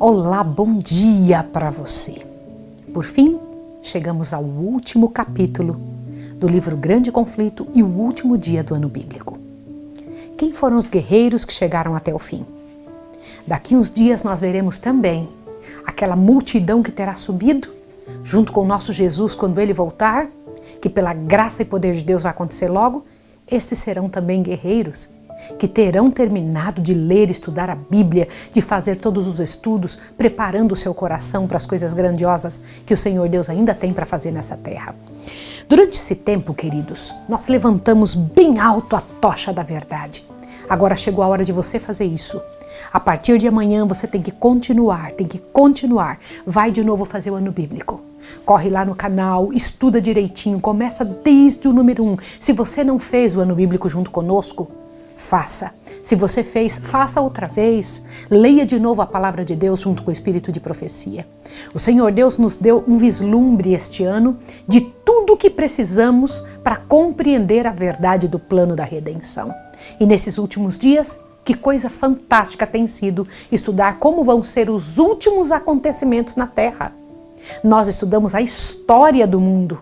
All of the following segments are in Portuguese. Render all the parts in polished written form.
Olá, bom dia para você. Por fim, chegamos ao último capítulo do livro Grande Conflito e o último dia do ano bíblico. Quem foram os guerreiros que chegaram até o fim? Daqui uns dias nós veremos também aquela multidão que terá subido junto com o nosso Jesus quando ele voltar, que pela graça e poder de Deus vai acontecer logo. Estes serão também guerreiros que terão terminado de ler e estudar a Bíblia, de fazer todos os estudos, preparando o seu coração para as coisas grandiosas que o Senhor Deus ainda tem para fazer nessa terra. Durante esse tempo, queridos, nós levantamos bem alto a tocha da verdade. Agora chegou a hora de você fazer isso. A partir de amanhã você tem que continuar. Vai de novo fazer o ano bíblico. Corre lá no canal, estuda direitinho, começa desde o número 1. Se você não fez o ano bíblico junto conosco, faça. Se você fez, faça outra vez. Leia de novo a palavra de Deus junto com o espírito de profecia. O Senhor Deus nos deu um vislumbre este ano de tudo o que precisamos para compreender a verdade do plano da redenção. E nesses últimos dias, que coisa fantástica tem sido estudar como vão ser os últimos acontecimentos na Terra. Nós estudamos a história do mundo.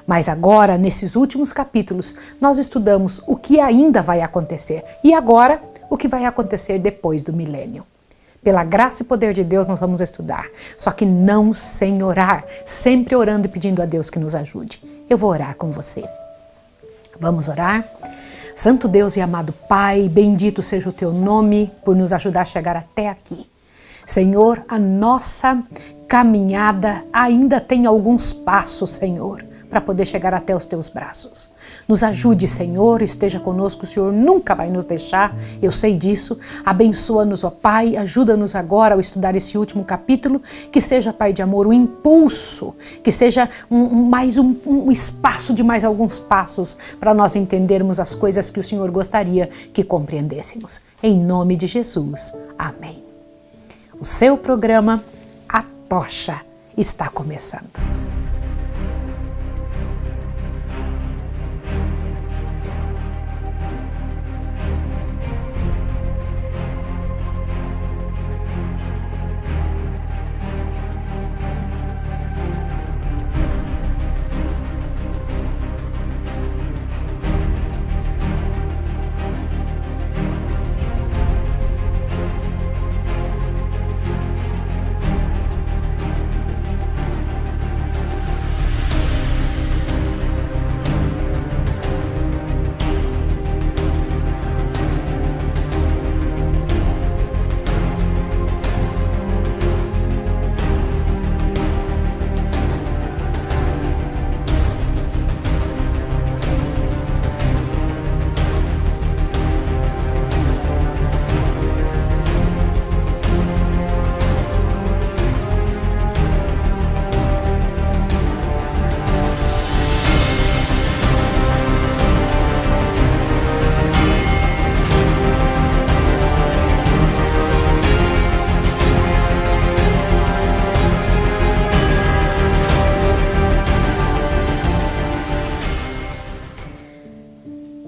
Mas agora, nesses últimos capítulos, nós estudamos o que ainda vai acontecer. E agora, o que vai acontecer depois do milênio. Pela graça e poder de Deus, nós vamos estudar. Só que não sem orar, sempre orando e pedindo a Deus que nos ajude. Eu vou orar com você. Vamos orar? Santo Deus e amado Pai, bendito seja o teu nome por nos ajudar a chegar até aqui. Senhor, a nossa caminhada ainda tem alguns passos, Senhor, para poder chegar até os teus braços. Nos ajude, Senhor, esteja conosco, o Senhor nunca vai nos deixar, eu sei disso. Abençoa-nos, ó Pai, ajuda-nos agora ao estudar esse último capítulo, que seja, Pai de amor, um impulso, que seja um espaço de mais alguns passos para nós entendermos as coisas que o Senhor gostaria que compreendêssemos. Em nome de Jesus, amém. O seu programa, A Tocha, está começando.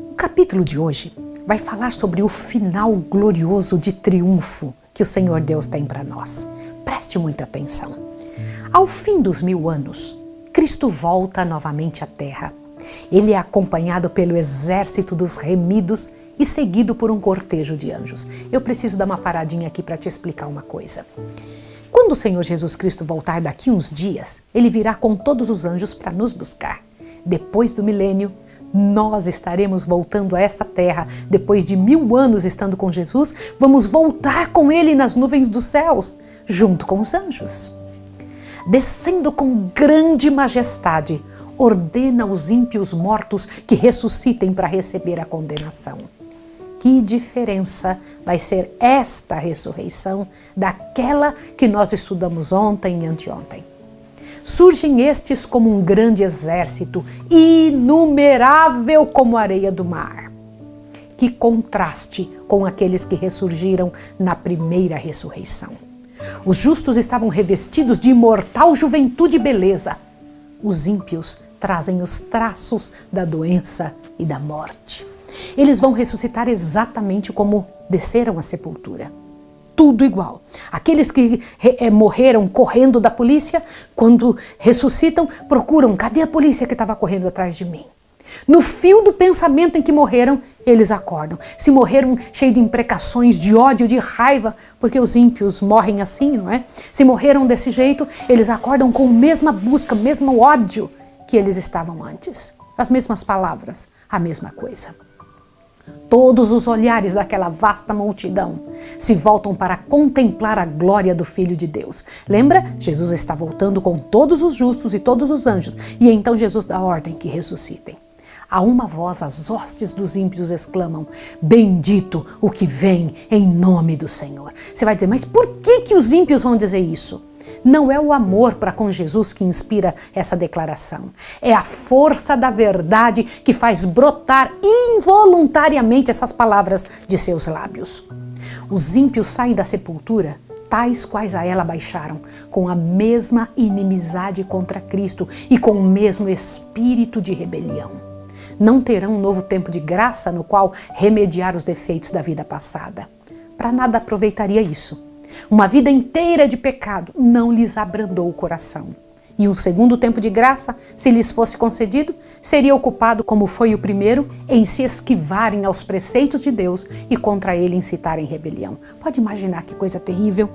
O capítulo de hoje vai falar sobre o final glorioso de triunfo que o Senhor Deus tem para nós. Preste muita atenção. Ao fim dos 1000 anos, Cristo volta novamente à Terra. Ele é acompanhado pelo exército dos remidos e seguido por um cortejo de anjos. Eu preciso dar uma paradinha aqui para te explicar uma coisa. Quando o Senhor Jesus Cristo voltar daqui uns dias, ele virá com todos os anjos para nos buscar. Depois do milênio, nós estaremos voltando a esta terra. Depois de 1000 anos estando com Jesus, vamos voltar com ele nas nuvens dos céus, junto com os anjos. Descendo com grande majestade, ordena aos ímpios mortos que ressuscitem para receber a condenação. Que diferença vai ser esta ressurreição daquela que nós estudamos ontem e anteontem? Surgem estes como um grande exército, inumerável como a areia do mar. Que contraste com aqueles que ressurgiram na primeira ressurreição. Os justos estavam revestidos de imortal juventude e beleza. Os ímpios trazem os traços da doença e da morte. Eles vão ressuscitar exatamente como desceram à sepultura. tudo igual. Aqueles que morreram correndo da polícia, quando ressuscitam, procuram, cadê a polícia que estava correndo atrás de mim? No fio do pensamento em que morreram, eles acordam. Se morreram cheios de imprecações, de ódio, de raiva, porque os ímpios morrem assim, não é? Se morreram desse jeito, eles acordam com a mesma busca, o mesmo ódio que eles estavam antes. As mesmas palavras, a mesma coisa. Todos os olhares daquela vasta multidão se voltam para contemplar a glória do Filho de Deus. Lembra? Jesus está voltando com todos os justos e todos os anjos. E então Jesus dá ordem que ressuscitem. A uma voz, as hostes dos ímpios exclamam: bendito o que vem em nome do Senhor. Você vai dizer, mas por que os ímpios vão dizer isso? Não é o amor para com Jesus que inspira essa declaração. É a força da verdade que faz brotar involuntariamente essas palavras de seus lábios. Os ímpios saem da sepultura, tais quais a ela baixaram, com a mesma inimizade contra Cristo e com o mesmo espírito de rebelião. Não terão um novo tempo de graça no qual remediar os defeitos da vida passada. Para nada aproveitaria isso. Uma vida inteira de pecado não lhes abrandou o coração. E um segundo tempo de graça, se lhes fosse concedido, seria ocupado como foi o primeiro, em se esquivarem aos preceitos de Deus e contra ele incitarem rebelião. Pode imaginar que coisa terrível?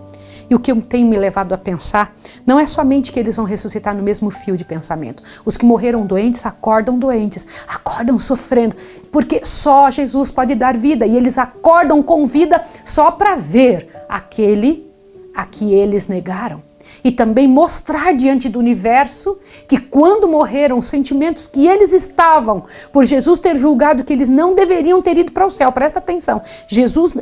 E o que tem me levado a pensar não é somente que eles vão ressuscitar no mesmo fio de pensamento. Os que morreram doentes, acordam sofrendo, porque só Jesus pode dar vida. E eles acordam com vida só para ver aquele a que eles negaram. E também mostrar diante do universo que quando morreram, os sentimentos que eles estavam, por Jesus ter julgado que eles não deveriam ter ido para o céu. Presta atenção, Jesus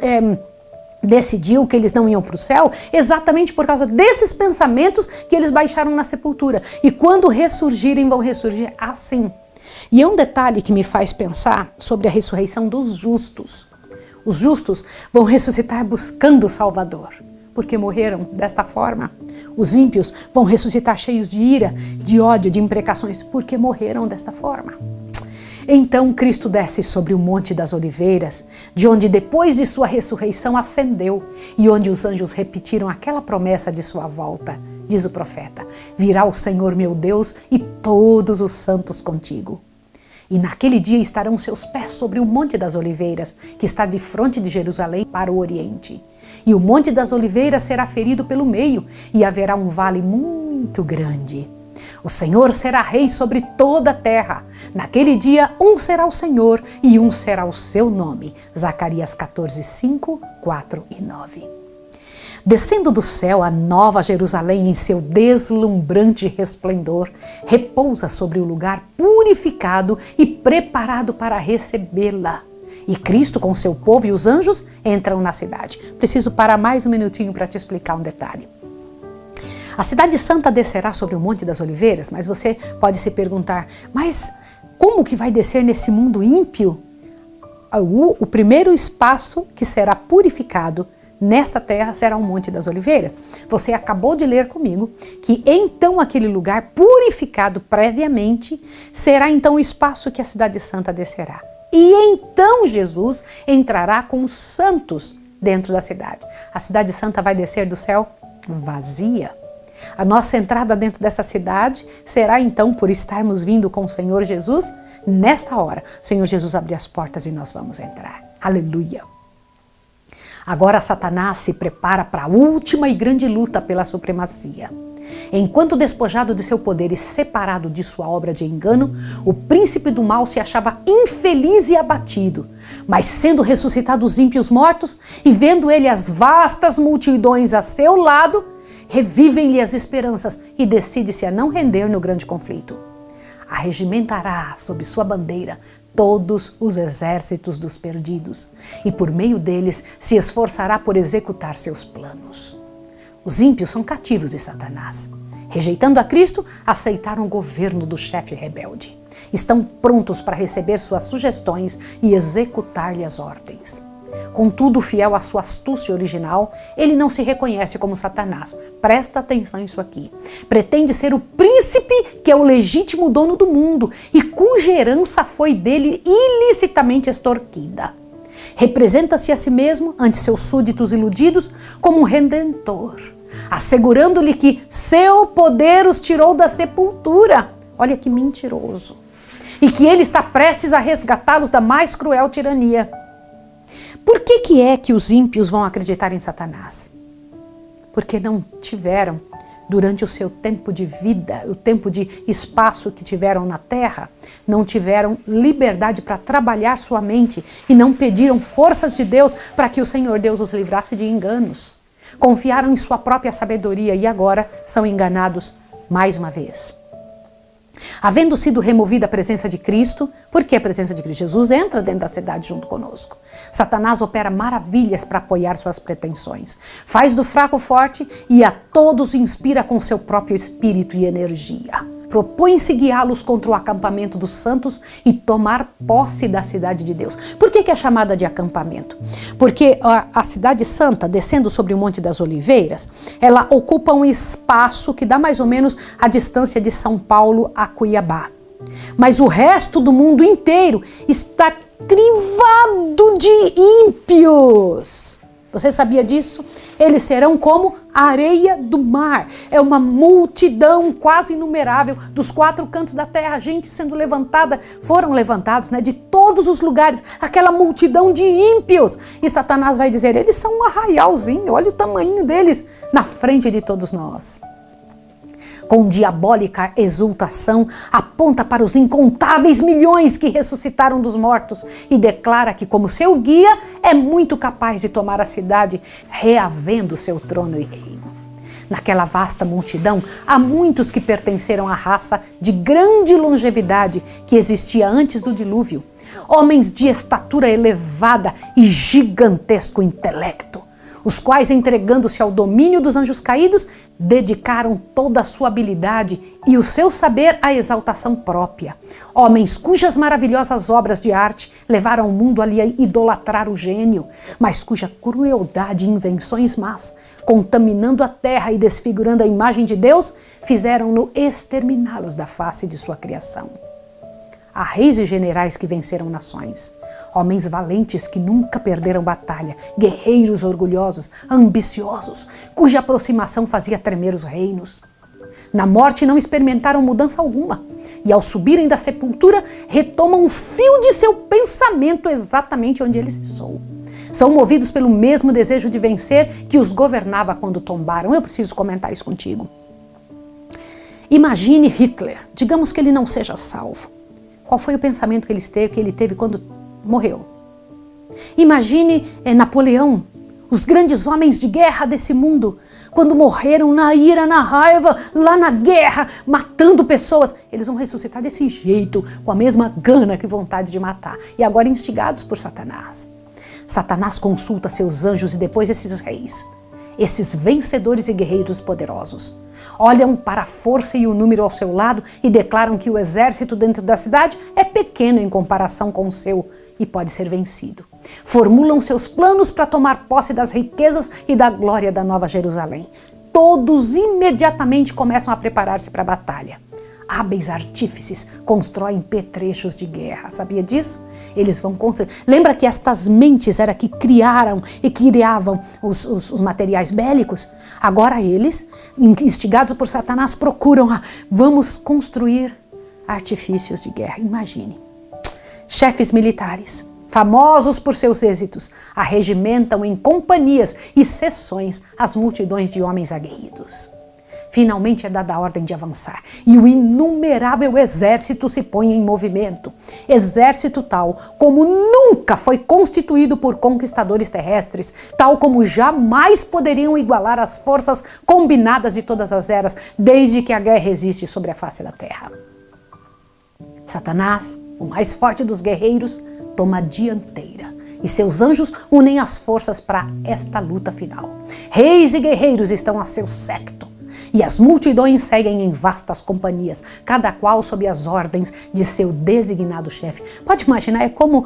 decidiu que eles não iam para o céu exatamente por causa desses pensamentos que eles baixaram na sepultura. E quando ressurgirem, vão ressurgir assim. E é um detalhe que me faz pensar sobre a ressurreição dos justos. Os justos vão ressuscitar buscando o Salvador, porque morreram desta forma. Os ímpios vão ressuscitar cheios de ira, de ódio, de imprecações, porque morreram desta forma. Então Cristo desce sobre o Monte das Oliveiras, de onde depois de sua ressurreição ascendeu, e onde os anjos repetiram aquela promessa de sua volta. Diz o profeta: virá o Senhor meu Deus e todos os santos contigo. E naquele dia estarão seus pés sobre o Monte das Oliveiras, que está de frente de Jerusalém para o Oriente. E o Monte das Oliveiras será ferido pelo meio, e haverá um vale muito grande. O Senhor será rei sobre toda a terra. Naquele dia, um será o Senhor e um será o seu nome. Zacarias 14, 5, 4 e 9. Descendo do céu, a nova Jerusalém, em seu deslumbrante resplendor, repousa sobre o lugar purificado e preparado para recebê-la. E Cristo, com seu povo e os anjos, entram na cidade. Preciso parar mais um minutinho para te explicar um detalhe. A cidade santa descerá sobre o Monte das Oliveiras, mas você pode se perguntar, mas como que vai descer nesse mundo ímpio? O primeiro espaço que será purificado nessa terra será o Monte das Oliveiras. Você acabou de ler comigo que então aquele lugar purificado previamente será então o espaço que a cidade santa descerá. E então Jesus entrará com os santos dentro da cidade. A cidade santa vai descer do céu vazia. A nossa entrada dentro dessa cidade será então por estarmos vindo com o Senhor Jesus. Nesta hora, o Senhor Jesus abre as portas e nós vamos entrar. Aleluia! Agora Satanás se prepara para a última e grande luta pela supremacia. Enquanto despojado de seu poder e separado de sua obra de engano, o príncipe do mal se achava infeliz e abatido. Mas sendo ressuscitados os ímpios mortos e vendo ele as vastas multidões a seu lado, revivem-lhe as esperanças e decide-se a não render no grande conflito. Arregimentará sob sua bandeira todos os exércitos dos perdidos e por meio deles se esforçará por executar seus planos. Os ímpios são cativos de Satanás. Rejeitando a Cristo, aceitaram o governo do chefe rebelde. Estão prontos para receber suas sugestões e executar-lhe as ordens. Contudo, fiel à sua astúcia original, ele não se reconhece como Satanás. Presta atenção nisso aqui. Pretende ser o príncipe que é o legítimo dono do mundo e cuja herança foi dele ilicitamente extorquida. Representa-se a si mesmo, ante seus súditos iludidos, como um redentor, assegurando-lhe que seu poder os tirou da sepultura. Olha que mentiroso. E que ele está prestes a resgatá-los da mais cruel tirania. Por que é que os ímpios vão acreditar em Satanás? Porque não tiveram, durante o seu tempo de vida, o tempo de espaço que tiveram na terra, não tiveram liberdade para trabalhar sua mente e não pediram forças de Deus para que o Senhor Deus os livrasse de enganos. Confiaram em sua própria sabedoria e agora são enganados mais uma vez. Havendo sido removida a presença de Cristo, porque a presença de Cristo Jesus entra dentro da cidade junto conosco. Satanás opera maravilhas para apoiar suas pretensões. Faz do fraco forte e a todos inspira com seu próprio espírito e energia. Propõe-se guiá-los contra o acampamento dos santos e tomar posse da cidade de Deus. Por que é chamada de acampamento? Porque a cidade santa, descendo sobre o Monte das Oliveiras, ela ocupa um espaço que dá mais ou menos a distância de São Paulo a Cuiabá. Mas o resto do mundo inteiro está crivado de ímpios. Você sabia disso? Eles serão como a areia do mar. É uma multidão quase inumerável dos 4 cantos da terra. Gente sendo levantada, foram levantados, de todos os lugares. Aquela multidão de ímpios. E Satanás vai dizer, eles são um arraialzinho. Olha o tamanho deles na frente de todos nós. Com diabólica exultação, aponta para os incontáveis milhões que ressuscitaram dos mortos e declara que, como seu guia, é muito capaz de tomar a cidade, reavendo seu trono e reino. Naquela vasta multidão, há muitos que pertenceram à raça de grande longevidade que existia antes do dilúvio. Homens de estatura elevada e gigantesco intelecto, os quais, entregando-se ao domínio dos anjos caídos, dedicaram toda a sua habilidade e o seu saber à exaltação própria. Homens cujas maravilhosas obras de arte levaram o mundo ali a idolatrar o gênio, mas cuja crueldade e invenções más, contaminando a terra e desfigurando a imagem de Deus, fizeram-no exterminá-los da face de sua criação. Há reis e generais que venceram nações, homens valentes que nunca perderam batalha, guerreiros orgulhosos, ambiciosos, cuja aproximação fazia tremer os reinos. Na morte não experimentaram mudança alguma e ao subirem da sepultura retomam o fio de seu pensamento exatamente onde ele cessou. São movidos pelo mesmo desejo de vencer que os governava quando tombaram. Eu preciso comentar isso contigo. Imagine Hitler, digamos que ele não seja salvo. Qual foi o pensamento que ele teve quando morreu? Imagine Napoleão, os grandes homens de guerra desse mundo, quando morreram na ira, na raiva, lá na guerra, matando pessoas. Eles vão ressuscitar desse jeito, com a mesma gana que vontade de matar. E agora instigados por Satanás. Satanás consulta seus anjos e depois esses reis, esses vencedores e guerreiros poderosos. Olham para a força e o número ao seu lado e declaram que o exército dentro da cidade é pequeno em comparação com o seu e pode ser vencido. Formulam seus planos para tomar posse das riquezas e da glória da Nova Jerusalém. Todos imediatamente começam a preparar-se para a batalha. Hábeis artífices constroem petrechos de guerra. Sabia disso? Eles vão construir. Lembra que estas mentes eram que criaram e criavam os materiais bélicos? Agora eles, instigados por Satanás, procuram, vamos construir artifícios de guerra. Imagine. Chefes militares, famosos por seus êxitos, arregimentam em companhias e seções as multidões de homens aguerridos. Finalmente é dada a ordem de avançar e o inumerável exército se põe em movimento. Exército tal como nunca foi constituído por conquistadores terrestres, tal como jamais poderiam igualar as forças combinadas de todas as eras, desde que a guerra existe sobre a face da terra. Satanás, o mais forte dos guerreiros, toma a dianteira e seus anjos unem as forças para esta luta final. Reis e guerreiros estão a seu séquito. E as multidões seguem em vastas companhias, cada qual sob as ordens de seu designado chefe. Pode imaginar, é como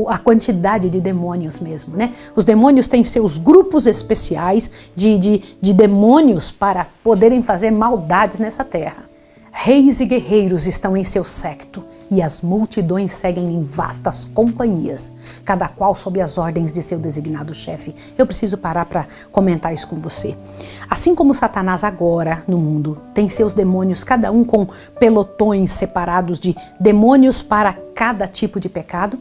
a quantidade de demônios mesmo, né? Os demônios têm seus grupos especiais de demônios para poderem fazer maldades nessa terra. Reis e guerreiros estão em seu séquito e as multidões seguem em vastas companhias, cada qual sob as ordens de seu designado chefe. Eu preciso parar para comentar isso com você. Assim como Satanás agora no mundo tem seus demônios, cada um com pelotões separados de demônios para cada tipo de pecado,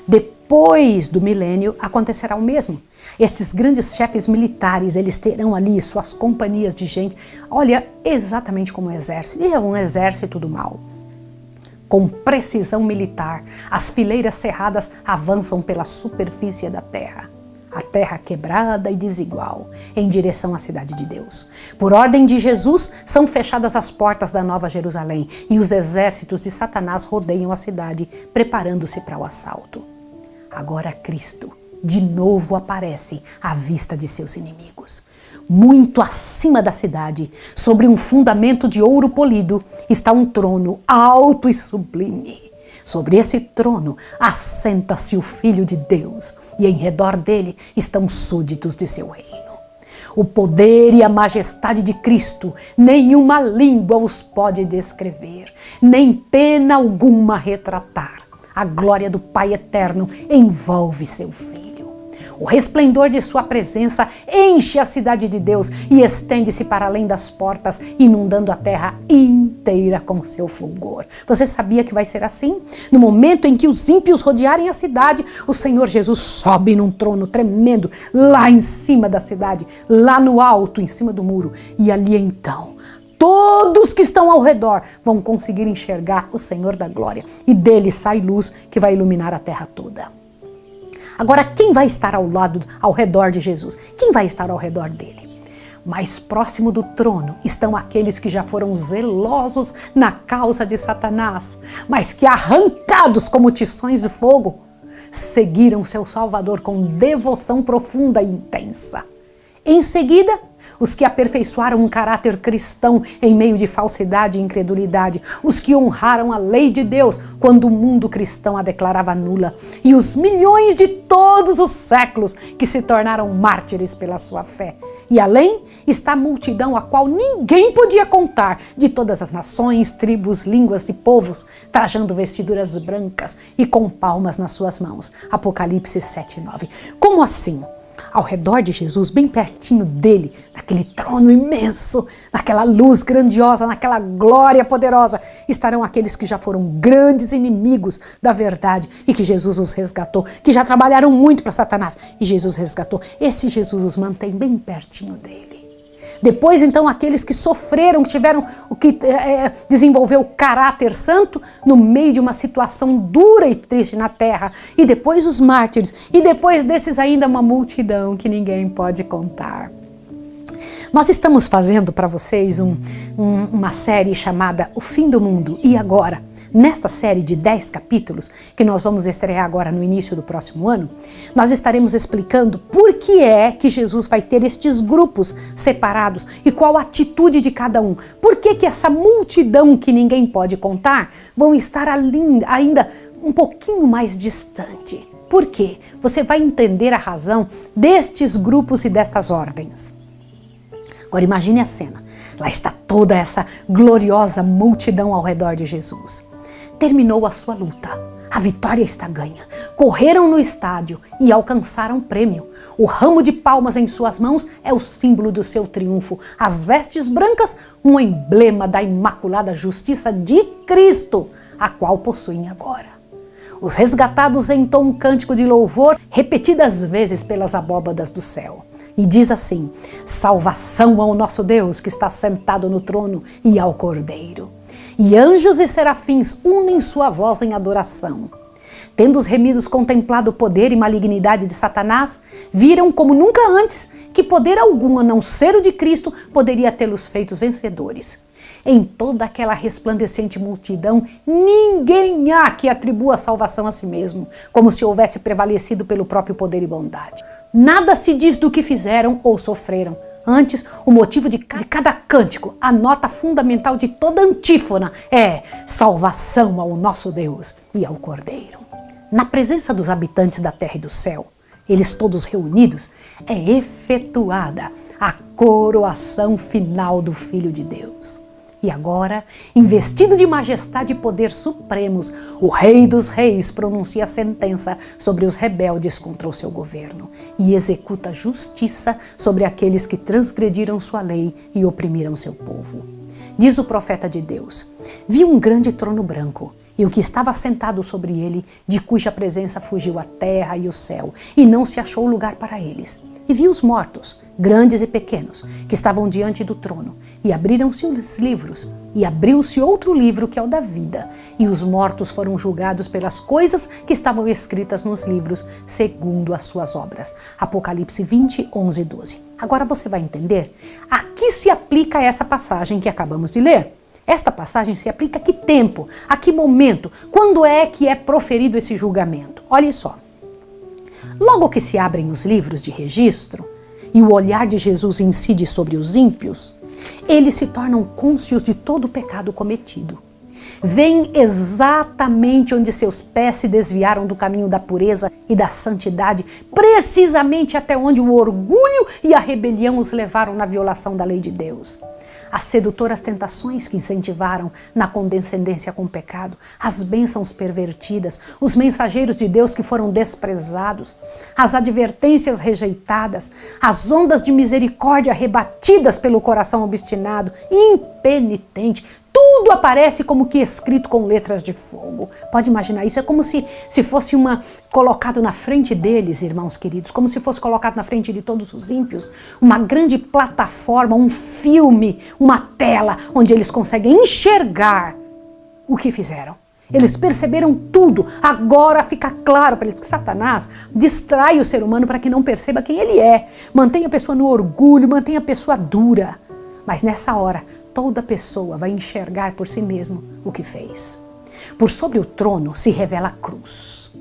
depois do milênio acontecerá o mesmo. Estes grandes chefes militares, eles terão ali suas companhias de gente, olha, exatamente como o exército, e é um exército do mal. Com precisão militar, as fileiras cerradas avançam pela superfície da terra. A terra quebrada e desigual, em direção à cidade de Deus. Por ordem de Jesus, são fechadas as portas da Nova Jerusalém e os exércitos de Satanás rodeiam a cidade, preparando-se para o assalto. Agora Cristo, de novo, aparece à vista de seus inimigos. Muito acima da cidade, sobre um fundamento de ouro polido, está um trono alto e sublime. Sobre esse trono assenta-se o Filho de Deus e em redor dele estão súditos de seu reino. O poder e a majestade de Cristo nenhuma língua os pode descrever, nem pena alguma retratar. A glória do Pai eterno envolve seu Filho. O resplendor de sua presença enche a cidade de Deus e estende-se para além das portas, inundando a terra inteira com seu fulgor. Você sabia que vai ser assim? No momento em que os ímpios rodearem a cidade, o Senhor Jesus sobe num trono tremendo, lá em cima da cidade, lá no alto, em cima do muro. E ali então, todos que estão ao redor vão conseguir enxergar o Senhor da glória. E dele sai luz que vai iluminar a terra toda. Agora, quem vai estar ao redor de Jesus? Quem vai estar ao redor dele? Mais próximo do trono estão aqueles que já foram zelosos na causa de Satanás, mas que, arrancados como tições de fogo, seguiram seu Salvador com devoção profunda e intensa. Em seguida, os que aperfeiçoaram um caráter cristão em meio de falsidade e incredulidade, os que honraram a lei de Deus quando o mundo cristão a declarava nula, e os milhões de todos os séculos que se tornaram mártires pela sua fé. E além está a multidão a qual ninguém podia contar, de todas as nações, tribos, línguas e povos, trajando vestiduras brancas e com palmas nas suas mãos. Apocalipse 7:9. Como assim? Ao redor de Jesus, bem pertinho dele, naquele trono imenso, naquela luz grandiosa, naquela glória poderosa, estarão aqueles que já foram grandes inimigos da verdade e que Jesus os resgatou, que já trabalharam muito para Satanás e Jesus resgatou. Esse Jesus os mantém bem pertinho dele. Depois, então, aqueles que sofreram, que tiveram o que desenvolver o caráter santo no meio de uma situação dura e triste na terra. E depois os mártires. E depois desses ainda uma multidão que ninguém pode contar. Nós estamos fazendo para vocês uma série chamada O Fim do Mundo. E agora? Nesta série de 10 capítulos, que nós vamos estrear agora no início do próximo ano, nós estaremos explicando por que é que Jesus vai ter estes grupos separados e qual a atitude de cada um. Por que essa multidão que ninguém pode contar vão estar ainda um pouquinho mais distante. Por quê? Você vai entender a razão destes grupos e destas ordens. Agora imagine a cena. Lá está toda essa gloriosa multidão ao redor de Jesus. Terminou a sua luta. A vitória está ganha. Correram no estádio e alcançaram o prêmio. O ramo de palmas em suas mãos é o símbolo do seu triunfo. As vestes brancas, um emblema da imaculada justiça de Cristo, a qual possuem agora. Os resgatados entoam um cântico de louvor repetidas vezes pelas abóbadas do céu. E diz assim: salvação ao nosso Deus que está sentado no trono e ao Cordeiro. E anjos e serafins unem sua voz em adoração. Tendo os remidos contemplado o poder e malignidade de Satanás, viram como nunca antes que poder algum a não ser o de Cristo poderia tê-los feitos vencedores. Em toda aquela resplandecente multidão, ninguém há que atribua a salvação a si mesmo, como se houvesse prevalecido pelo próprio poder e bondade. Nada se diz do que fizeram ou sofreram. Antes, o motivo de cada cântico, a nota fundamental de toda antífona é salvação ao nosso Deus e ao Cordeiro. Na presença dos habitantes da terra e do céu, eles todos reunidos, é efetuada a coroação final do Filho de Deus. E agora, investido de majestade e poder supremos, o Rei dos Reis pronuncia a sentença sobre os rebeldes contra o seu governo e executa justiça sobre aqueles que transgrediram sua lei e oprimiram seu povo. Diz o profeta de Deus: vi um grande trono branco e o que estava sentado sobre ele, de cuja presença fugiu a terra e o céu, e não se achou lugar para eles. E vi os mortos, grandes e pequenos, que estavam diante do trono, e abriram-se os livros, e abriu-se outro livro que é o da vida, e os mortos foram julgados pelas coisas que estavam escritas nos livros, segundo as suas obras. Apocalipse 20, 11 e 12. Agora você vai entender a que se aplica essa passagem que acabamos de ler. Esta passagem se aplica a que tempo, a que momento, quando é que é proferido esse julgamento? Olha só. Logo que se abrem os livros de registro e o olhar de Jesus incide sobre os ímpios, eles se tornam cônscios de todo o pecado cometido. Veem exatamente onde seus pés se desviaram do caminho da pureza e da santidade, precisamente até onde o orgulho e a rebelião os levaram na violação da lei de Deus. As sedutoras tentações que incentivaram na condescendência com o pecado, as bênçãos pervertidas, os mensageiros de Deus que foram desprezados, as advertências rejeitadas, as ondas de misericórdia rebatidas pelo coração obstinado e impenitente, tudo aparece como que escrito com letras de fogo. Pode imaginar, isso é como se fosse colocado na frente deles, irmãos queridos, como se fosse colocado na frente de todos os ímpios, uma grande plataforma, um filme, uma tela, onde eles conseguem enxergar o que fizeram. Eles perceberam tudo, agora fica claro para eles que Satanás distrai o ser humano para que não perceba quem ele é, mantém a pessoa no orgulho, mantém a pessoa dura. Mas nessa hora, toda pessoa vai enxergar por si mesmo o que fez. Por sobre o trono se revela a cruz.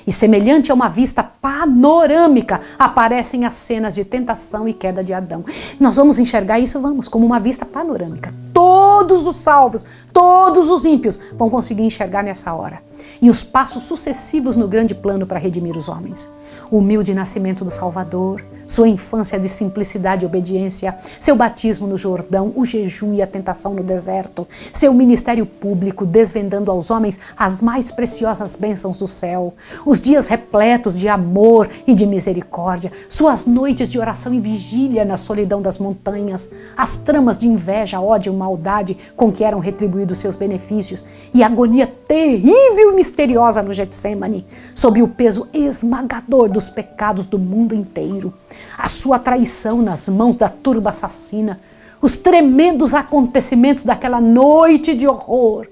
E semelhante a uma vista panorâmica, aparecem as cenas de tentação e queda de Adão. Nós vamos enxergar isso, como uma vista panorâmica. Todos os salvos, todos os ímpios vão conseguir enxergar nessa hora. E os passos sucessivos no grande plano para redimir os homens. O humilde nascimento do Salvador, sua infância de simplicidade e obediência, seu batismo no Jordão, o jejum e a tentação no deserto, seu ministério público desvendando aos homens as mais preciosas bênçãos do céu, os dias repletos de amor e de misericórdia, suas noites de oração e vigília na solidão das montanhas, as tramas de inveja, ódio e maldade com que eram retribuídos seus benefícios e a agonia terrível e misteriosa no Getsêmani, sob o peso esmagador dos pecados do mundo inteiro. A sua traição nas mãos da turba assassina, os tremendos acontecimentos daquela noite de horror,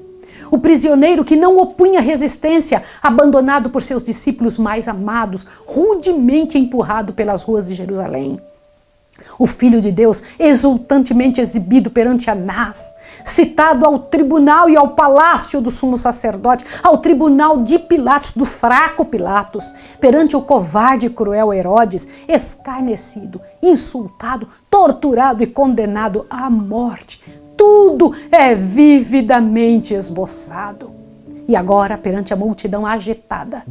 o prisioneiro que não opunha resistência, abandonado por seus discípulos mais amados, rudemente empurrado pelas ruas de Jerusalém. O Filho de Deus exultantemente exibido perante Anás, citado ao tribunal e ao palácio do sumo sacerdote, ao tribunal de Pilatos, do fraco Pilatos, perante o covarde e cruel Herodes, escarnecido, insultado, torturado e condenado à morte. Tudo é vividamente esboçado. E agora, perante a multidão agitada,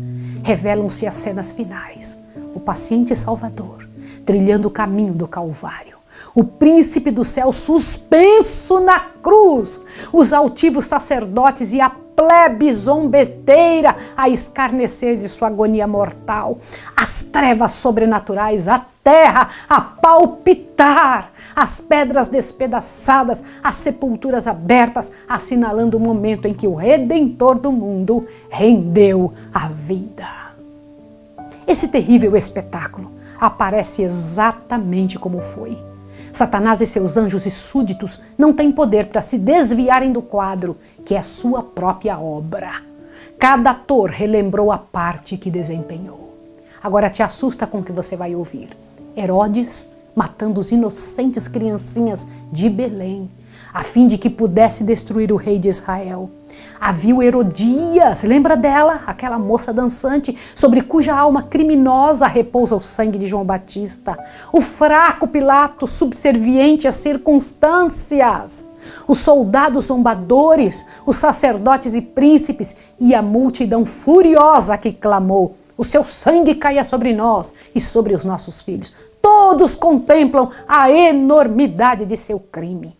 revelam-se as cenas finais. O paciente Salvador, trilhando o caminho do Calvário. O príncipe do céu suspenso na cruz. Os altivos sacerdotes e a plebe zombeteira a escarnecer de sua agonia mortal. As trevas sobrenaturais, a terra a palpitar. As pedras despedaçadas, as sepulturas abertas, assinalando o momento em que o Redentor do mundo rendeu a vida. Esse terrível espetáculo aparece exatamente como foi. Satanás e seus anjos e súditos não têm poder para se desviarem do quadro, que é sua própria obra. Cada ator relembrou a parte que desempenhou. Agora te assusta com o que você vai ouvir. Herodes matando os inocentes criancinhas de Belém, a fim de que pudesse destruir o rei de Israel. Havia o Herodias, lembra dela? Aquela moça dançante sobre cuja alma criminosa repousa o sangue de João Batista. O fraco Pilatos, subserviente às circunstâncias. Os soldados zombadores, os sacerdotes e príncipes e a multidão furiosa que clamou: o seu sangue caia sobre nós e sobre os nossos filhos. Todos contemplam a enormidade de seu crime.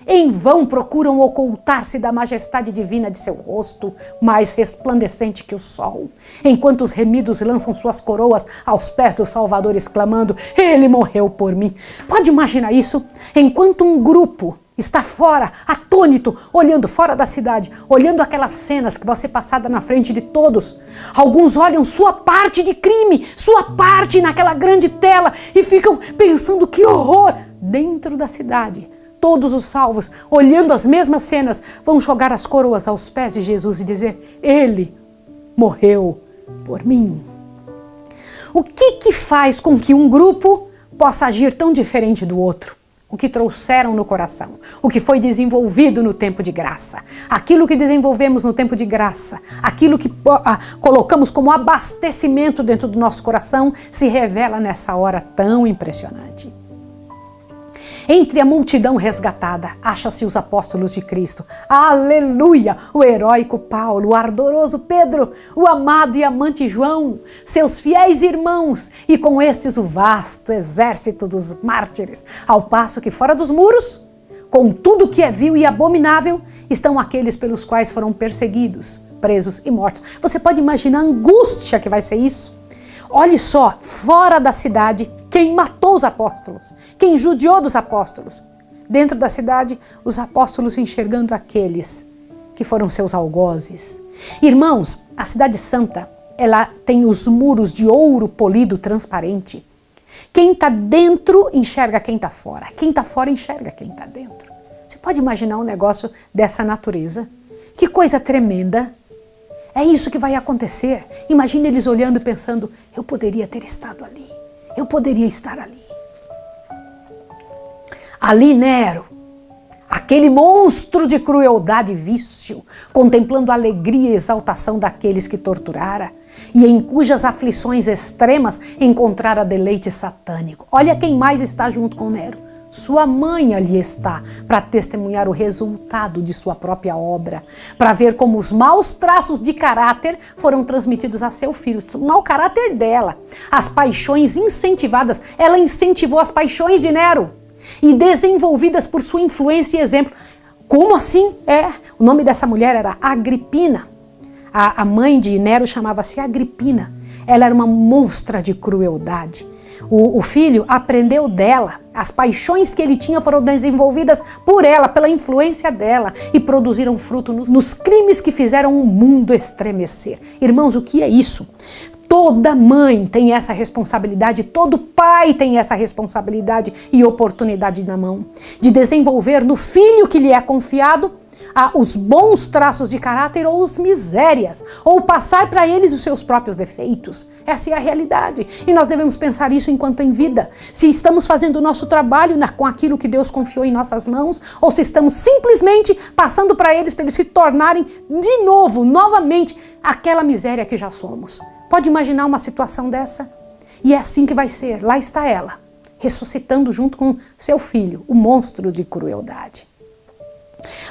Em vão procuram ocultar-se da majestade divina de seu rosto, mais resplandecente que o sol, enquanto os remidos lançam suas coroas aos pés do Salvador, exclamando: ele morreu por mim. Pode imaginar isso? Enquanto um grupo está fora, atônito, olhando fora da cidade, olhando aquelas cenas que vão ser passadas na frente de todos. Alguns olham sua parte de crime, sua parte naquela grande tela e ficam pensando: que horror! Dentro da cidade, todos os salvos, olhando as mesmas cenas, vão jogar as coroas aos pés de Jesus e dizer: ele morreu por mim. O que faz com que um grupo possa agir tão diferente do outro? O que trouxeram no coração, o que foi desenvolvido no tempo de graça, aquilo que desenvolvemos no tempo de graça, aquilo que colocamos como abastecimento dentro do nosso coração, se revela nessa hora tão impressionante. Entre a multidão resgatada, acha-se os apóstolos de Cristo. Aleluia! O heróico Paulo, o ardoroso Pedro, o amado e amante João, seus fiéis irmãos, e com estes o vasto exército dos mártires. Ao passo que fora dos muros, com tudo que é vil e abominável, estão aqueles pelos quais foram perseguidos, presos e mortos. Você pode imaginar a angústia que vai ser isso? Olhe só, fora da cidade, quem matou os apóstolos, quem judiou dos apóstolos. Dentro da cidade, os apóstolos enxergando aqueles que foram seus algozes. Irmãos, a cidade santa, ela tem os muros de ouro polido transparente. Quem está dentro enxerga quem está fora. Quem está fora enxerga quem está dentro. Você pode imaginar um negócio dessa natureza? Que coisa tremenda! É isso que vai acontecer. Imagine eles olhando e pensando: eu poderia ter estado ali. Eu poderia estar ali. Ali Nero, aquele monstro de crueldade e vício, contemplando a alegria e exaltação daqueles que torturara e em cujas aflições extremas encontrara deleite satânico. Olha quem mais está junto com Nero. Sua mãe ali está para testemunhar o resultado de sua própria obra, para ver como os maus traços de caráter foram transmitidos a seu filho, o mau caráter dela, as paixões incentivadas, ela incentivou as paixões de Nero e desenvolvidas por sua influência e exemplo. Como assim? O nome dessa mulher era Agripina. A mãe de Nero chamava-se Agripina. Ela era uma monstra de crueldade. O filho aprendeu dela, as paixões que ele tinha foram desenvolvidas por ela, pela influência dela, e produziram fruto nos crimes que fizeram o mundo estremecer. Irmãos, o que é isso? Toda mãe tem essa responsabilidade, todo pai tem essa responsabilidade e oportunidade na mão, de desenvolver no filho que lhe é confiado os bons traços de caráter ou as misérias, ou passar para eles os seus próprios defeitos. Essa é a realidade. E nós devemos pensar isso enquanto em vida. Se estamos fazendo o nosso trabalho com aquilo que Deus confiou em nossas mãos, ou se estamos simplesmente passando para eles se tornarem de novo, novamente, aquela miséria que já somos. Pode imaginar uma situação dessa? E é assim que vai ser. Lá está ela, ressuscitando junto com seu filho, o monstro de crueldade.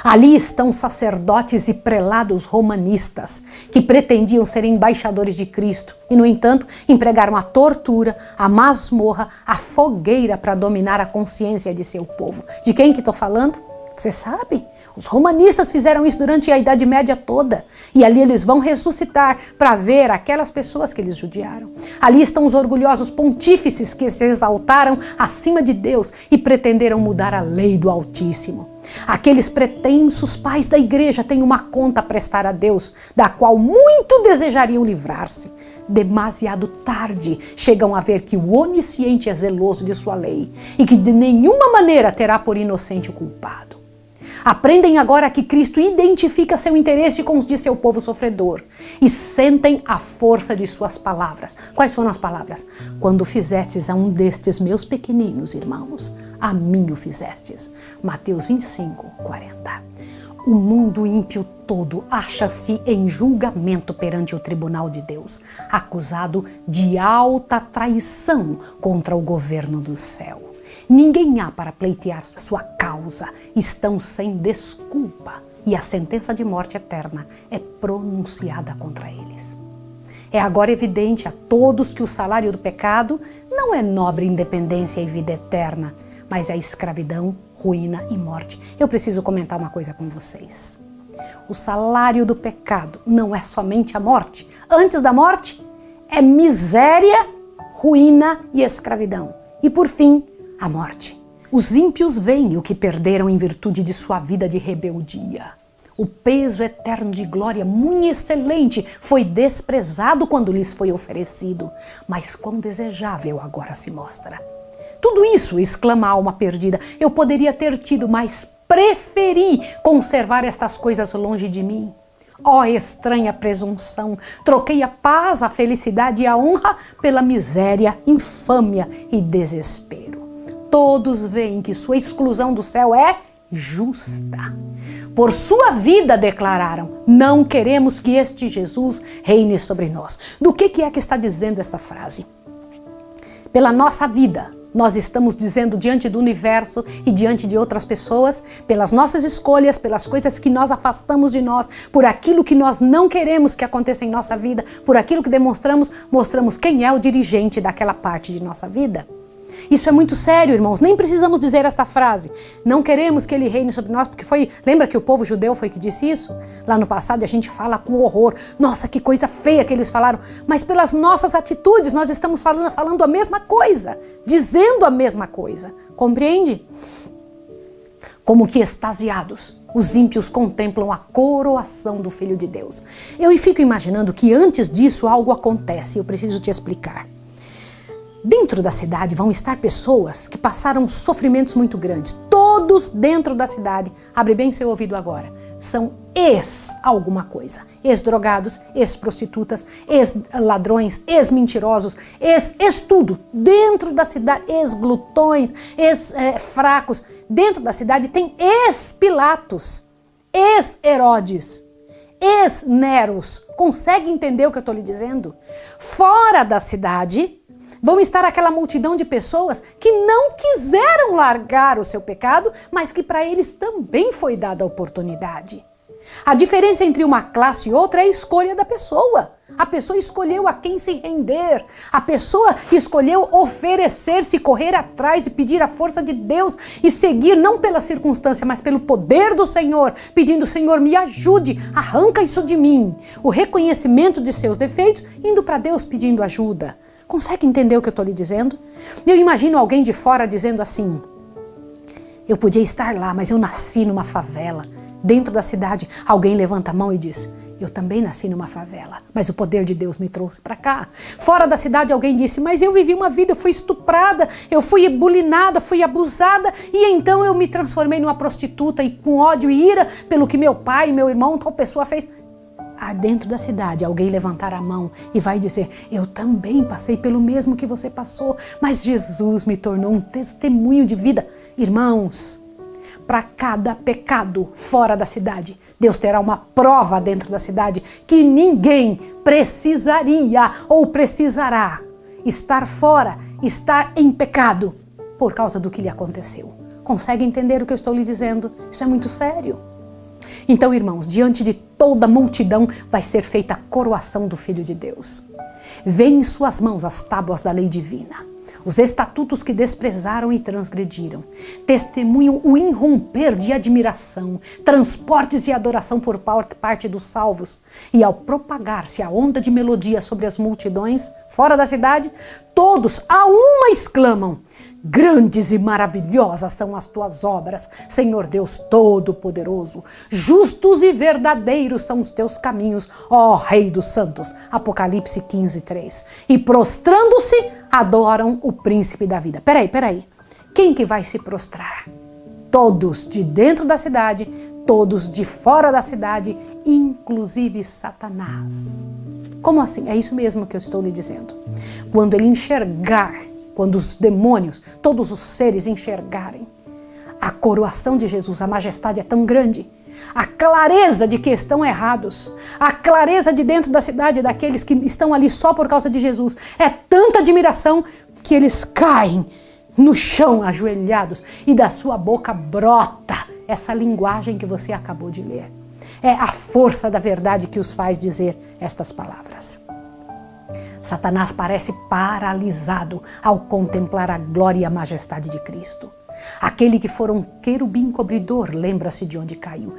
Ali estão sacerdotes e prelados romanistas que pretendiam ser embaixadores de Cristo e, no entanto, empregaram a tortura, a masmorra, a fogueira para dominar a consciência de seu povo. De quem que estou falando? Você sabe? Os romanistas fizeram isso durante a Idade Média toda. E ali eles vão ressuscitar para ver aquelas pessoas que eles judiaram. Ali estão os orgulhosos pontífices que se exaltaram acima de Deus e pretenderam mudar a lei do Altíssimo. Aqueles pretensos pais da igreja têm uma conta a prestar a Deus, da qual muito desejariam livrar-se. Demasiado tarde chegam a ver que o onisciente é zeloso de sua lei e que de nenhuma maneira terá por inocente o culpado. Aprendem agora que Cristo identifica seu interesse com os de seu povo sofredor e sentem a força de suas palavras. Quais foram as palavras? Quando fizestes a um destes meus pequeninos irmãos, a mim o fizestes. Mateus 25, 40. O mundo ímpio todo acha-se em julgamento perante o tribunal de Deus, acusado de alta traição contra o governo do céu. Ninguém há para pleitear sua causa, estão sem desculpa e a sentença de morte eterna é pronunciada contra eles. É agora evidente a todos que o salário do pecado não é nobre independência e vida eterna, mas é escravidão, ruína e morte. Eu preciso comentar uma coisa com vocês. O salário do pecado não é somente a morte. Antes da morte, é miséria, ruína e escravidão. E por fim, a morte. Os ímpios veem o que perderam em virtude de sua vida de rebeldia. O peso eterno de glória muito excelente foi desprezado quando lhes foi oferecido, mas quão desejável agora se mostra. Tudo isso, exclama a alma perdida, eu poderia ter tido, mas preferi conservar estas coisas longe de mim. Ó estranha presunção, troquei a paz, a felicidade e a honra pela miséria, infâmia e desespero. Todos veem que sua exclusão do céu é justa. Por sua vida declararam, não queremos que este Jesus reine sobre nós. Do que é que está dizendo esta frase? Pela nossa vida, nós estamos dizendo diante do universo e diante de outras pessoas, pelas nossas escolhas, pelas coisas que nós afastamos de nós, por aquilo que nós não queremos que aconteça em nossa vida, por aquilo que mostramos quem é o dirigente daquela parte de nossa vida. Isso é muito sério, irmãos, nem precisamos dizer esta frase. Não queremos que ele reine sobre nós, porque lembra que o povo judeu foi que disse isso? Lá no passado a gente fala com horror. Nossa, que coisa feia que eles falaram. Mas pelas nossas atitudes nós estamos falando a mesma coisa, dizendo a mesma coisa. Compreende? Como que extasiados, os ímpios contemplam a coroação do Filho de Deus. Eu fico imaginando que antes disso algo acontece, eu preciso te explicar. Dentro da cidade vão estar pessoas que passaram sofrimentos muito grandes. Todos dentro da cidade, abre bem seu ouvido agora, são alguma coisa. Ex-drogados, ex-prostitutas, ex-ladrões, ex-mentirosos, ex-tudo. Dentro da cidade, ex-glutões, ex-fracos. Dentro da cidade tem ex-Pilatos, ex-Herodes, ex-Neros. Consegue entender o que eu estou lhe dizendo? Fora da cidade vão estar aquela multidão de pessoas que não quiseram largar o seu pecado, mas que para eles também foi dada a oportunidade. A diferença entre uma classe e outra é a escolha da pessoa. A pessoa escolheu a quem se render. A pessoa escolheu oferecer-se, correr atrás e pedir a força de Deus e seguir não pela circunstância, mas pelo poder do Senhor, pedindo, Senhor, me ajude, arranca isso de mim. O reconhecimento de seus defeitos, indo para Deus pedindo ajuda. Consegue entender o que eu estou lhe dizendo? Eu imagino alguém de fora dizendo assim, eu podia estar lá, mas eu nasci numa favela. Dentro da cidade, alguém levanta a mão e diz, eu também nasci numa favela, mas o poder de Deus me trouxe para cá. Fora da cidade, alguém disse, mas eu vivi uma vida, eu fui estuprada, eu fui bulinada, fui abusada, e então eu me transformei numa prostituta e com ódio e ira pelo que meu pai, meu irmão, tal pessoa fez. Dentro da cidade, alguém levantar a mão e vai dizer, eu também passei pelo mesmo que você passou, mas Jesus me tornou um testemunho de vida. Irmãos, para cada pecado fora da cidade, Deus terá uma prova dentro da cidade que ninguém precisaria ou precisará estar fora, estar em pecado por causa do que lhe aconteceu. Consegue entender o que eu estou lhe dizendo? Isso é muito sério. Então, irmãos, diante de toda a multidão vai ser feita a coroação do Filho de Deus. Vem em suas mãos as tábuas da lei divina, os estatutos que desprezaram e transgrediram. Testemunham o irromper de admiração, transportes e adoração por parte dos salvos. E ao propagar-se a onda de melodia sobre as multidões, fora da cidade, todos a uma exclamam, grandes e maravilhosas são as tuas obras, Senhor Deus Todo-Poderoso. Justos e verdadeiros são os teus caminhos, ó Rei dos Santos. Apocalipse 15:3. E prostrando-se, adoram o príncipe da vida. Peraí. Quem que vai se prostrar? Todos de dentro da cidade, todos de fora da cidade, inclusive Satanás. Como assim? É isso mesmo que eu estou lhe dizendo. Quando ele enxergar, quando os demônios, todos os seres enxergarem a coroação de Jesus, a majestade é tão grande, a clareza de que estão errados, a clareza de dentro da cidade daqueles que estão ali só por causa de Jesus, é tanta admiração que eles caem no chão ajoelhados e da sua boca brota essa linguagem que você acabou de ler. É a força da verdade que os faz dizer estas palavras. Satanás parece paralisado ao contemplar a glória e a majestade de Cristo. Aquele que fora um querubim cobridor, lembra-se de onde caiu.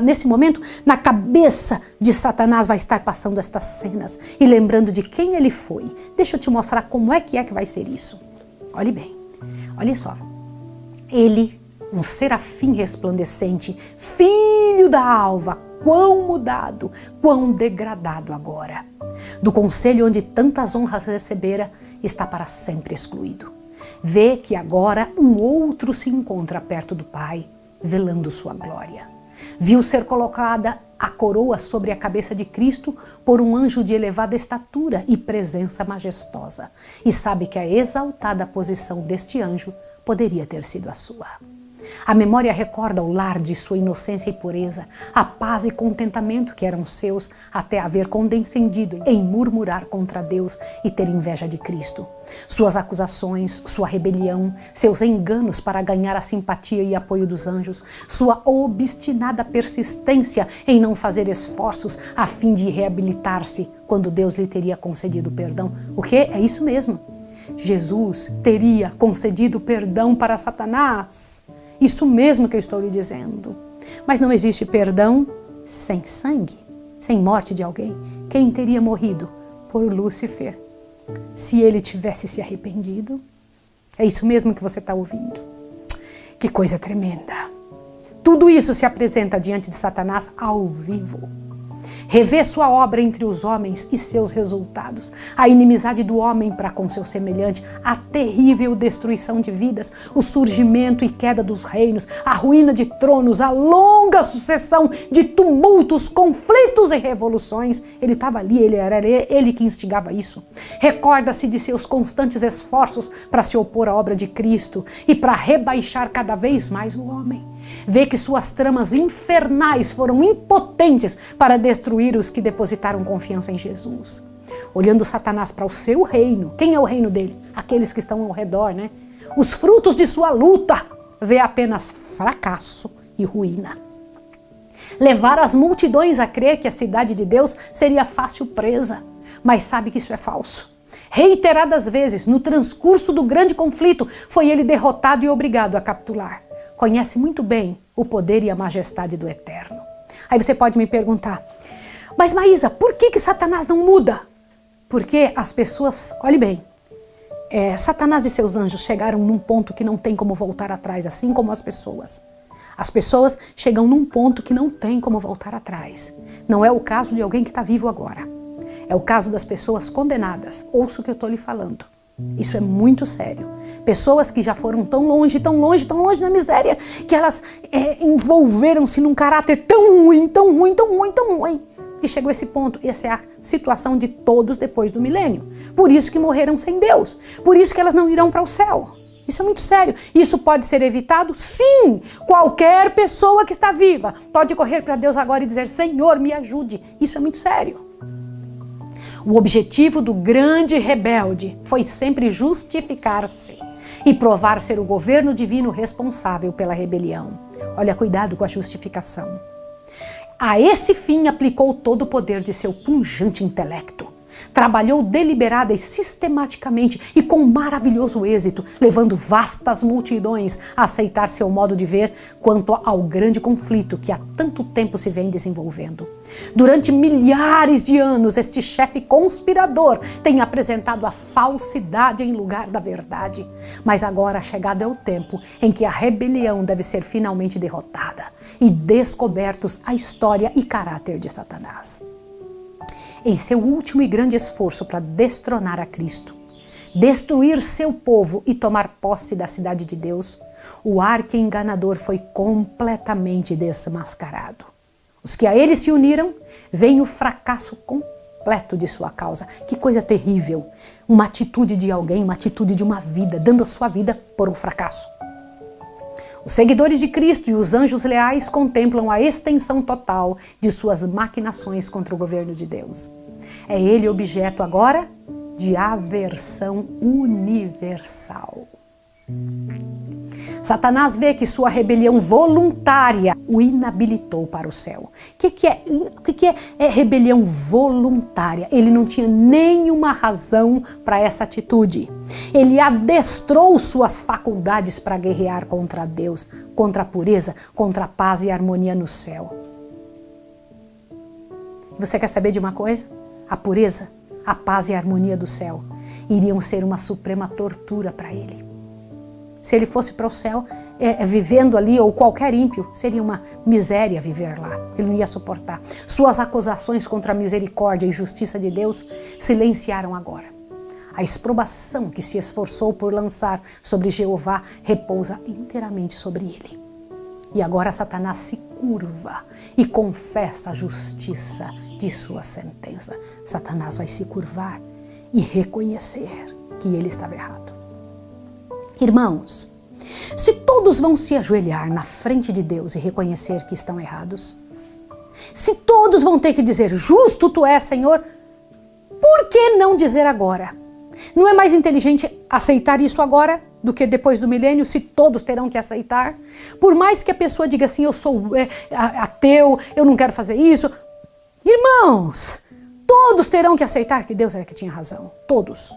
Nesse momento, na cabeça de Satanás vai estar passando estas cenas e lembrando de quem ele foi. Deixa eu te mostrar como é que vai ser isso. Olhe bem, olha só. Ele, um serafim resplandecente, filho da alva, quão mudado, quão degradado agora. Do conselho onde tantas honras recebera, está para sempre excluído. Vê que agora um outro se encontra perto do Pai, velando sua glória. Viu ser colocada a coroa sobre a cabeça de Cristo por um anjo de elevada estatura e presença majestosa, e sabe que a exaltada posição deste anjo poderia ter sido a sua. A memória recorda o lar de sua inocência e pureza, a paz e contentamento que eram seus até haver condescendido em murmurar contra Deus e ter inveja de Cristo. Suas acusações, sua rebelião, seus enganos para ganhar a simpatia e apoio dos anjos, sua obstinada persistência em não fazer esforços a fim de reabilitar-se quando Deus lhe teria concedido perdão. O que? É isso mesmo. Jesus teria concedido perdão para Satanás. Isso mesmo que eu estou lhe dizendo. Mas não existe perdão sem sangue, sem morte de alguém. Quem teria morrido por Lúcifer se ele tivesse se arrependido? É isso mesmo que você está ouvindo. Que coisa tremenda. Tudo isso se apresenta diante de Satanás ao vivo. Revê sua obra entre os homens e seus resultados, a inimizade do homem para com seu semelhante, a terrível destruição de vidas, o surgimento e queda dos reinos, a ruína de tronos, a longa sucessão de tumultos, conflitos e revoluções. Ele estava ali, era ele que instigava isso. Recorda-se de seus constantes esforços para se opor à obra de Cristo e para rebaixar cada vez mais o homem. Vê que suas tramas infernais foram impotentes para destruir os que depositaram confiança em Jesus. Olhando Satanás para o seu reino, quem é o reino dele? Aqueles que estão ao redor, né? Os frutos de sua luta, vê apenas fracasso e ruína. Levar as multidões a crer que a cidade de Deus seria fácil presa, mas sabe que isso é falso. Reiteradas vezes, no transcurso do grande conflito, foi ele derrotado e obrigado a capitular. Conhece muito bem o poder e a majestade do Eterno. Aí você pode me perguntar, mas Maísa, por que Satanás não muda? Porque as pessoas, olhe bem, Satanás e seus anjos chegaram num ponto que não tem como voltar atrás, assim como as pessoas. As pessoas chegam num ponto que não tem como voltar atrás. Não é o caso de alguém que está vivo agora. É o caso das pessoas condenadas. Ouça o que eu estou lhe falando. Isso é muito sério. Pessoas que já foram tão longe, tão longe, tão longe da miséria, que elas envolveram-se num caráter tão ruim, tão ruim, tão ruim, tão ruim, que chegou a esse ponto. Essa é a situação de todos depois do milênio. Por isso que morreram sem Deus. Por isso que elas não irão para o céu. Isso é muito sério. Isso pode ser evitado? Sim! Qualquer pessoa que está viva pode correr para Deus agora e dizer, Senhor, me ajude. Isso é muito sério. O objetivo do grande rebelde foi sempre justificar-se e provar ser o governo divino responsável pela rebelião. Olha, cuidado com a justificação. A esse fim aplicou todo o poder de seu pungente intelecto. Trabalhou deliberada e sistematicamente e com maravilhoso êxito, levando vastas multidões a aceitar seu modo de ver quanto ao grande conflito que há tanto tempo se vem desenvolvendo. Durante milhares de anos, este chefe conspirador tem apresentado a falsidade em lugar da verdade. Mas agora chegado é o tempo em que a rebelião deve ser finalmente derrotada e descobertos a história e caráter de Satanás. Em seu último e grande esforço para destronar a Cristo, destruir seu povo e tomar posse da cidade de Deus, o arqui-enganador foi completamente desmascarado. Os que a ele se uniram, veem o fracasso completo de sua causa. Que coisa terrível! Uma atitude de alguém, uma atitude de uma vida, dando a sua vida por um fracasso. Os seguidores de Cristo e os anjos leais contemplam a extensão total de suas maquinações contra o governo de Deus. É ele objeto agora de aversão universal. Satanás vê que sua rebelião voluntária o inabilitou para o céu. O que é rebelião voluntária? Ele não tinha nenhuma razão para essa atitude. Ele adestrou suas faculdades para guerrear contra Deus, contra a pureza, contra a paz e a harmonia no céu. Você quer saber de uma coisa? A pureza, a paz e a harmonia do céu iriam ser uma suprema tortura para ele. Se ele fosse para o céu, vivendo ali, ou qualquer ímpio, seria uma miséria viver lá. Ele não ia suportar. Suas acusações contra a misericórdia e justiça de Deus silenciaram agora. A exprobação que se esforçou por lançar sobre Jeová repousa inteiramente sobre ele. E agora Satanás se curva e confessa a justiça de sua sentença. Satanás vai se curvar e reconhecer que ele estava errado. Irmãos, se todos vão se ajoelhar na frente de Deus e reconhecer que estão errados, se todos vão ter que dizer, justo tu és, Senhor, por que não dizer agora? Não é mais inteligente aceitar isso agora do que depois do milênio, se todos terão que aceitar? Por mais que a pessoa diga assim, eu sou ateu, eu não quero fazer isso. Irmãos, todos terão que aceitar que Deus era que tinha razão. Todos.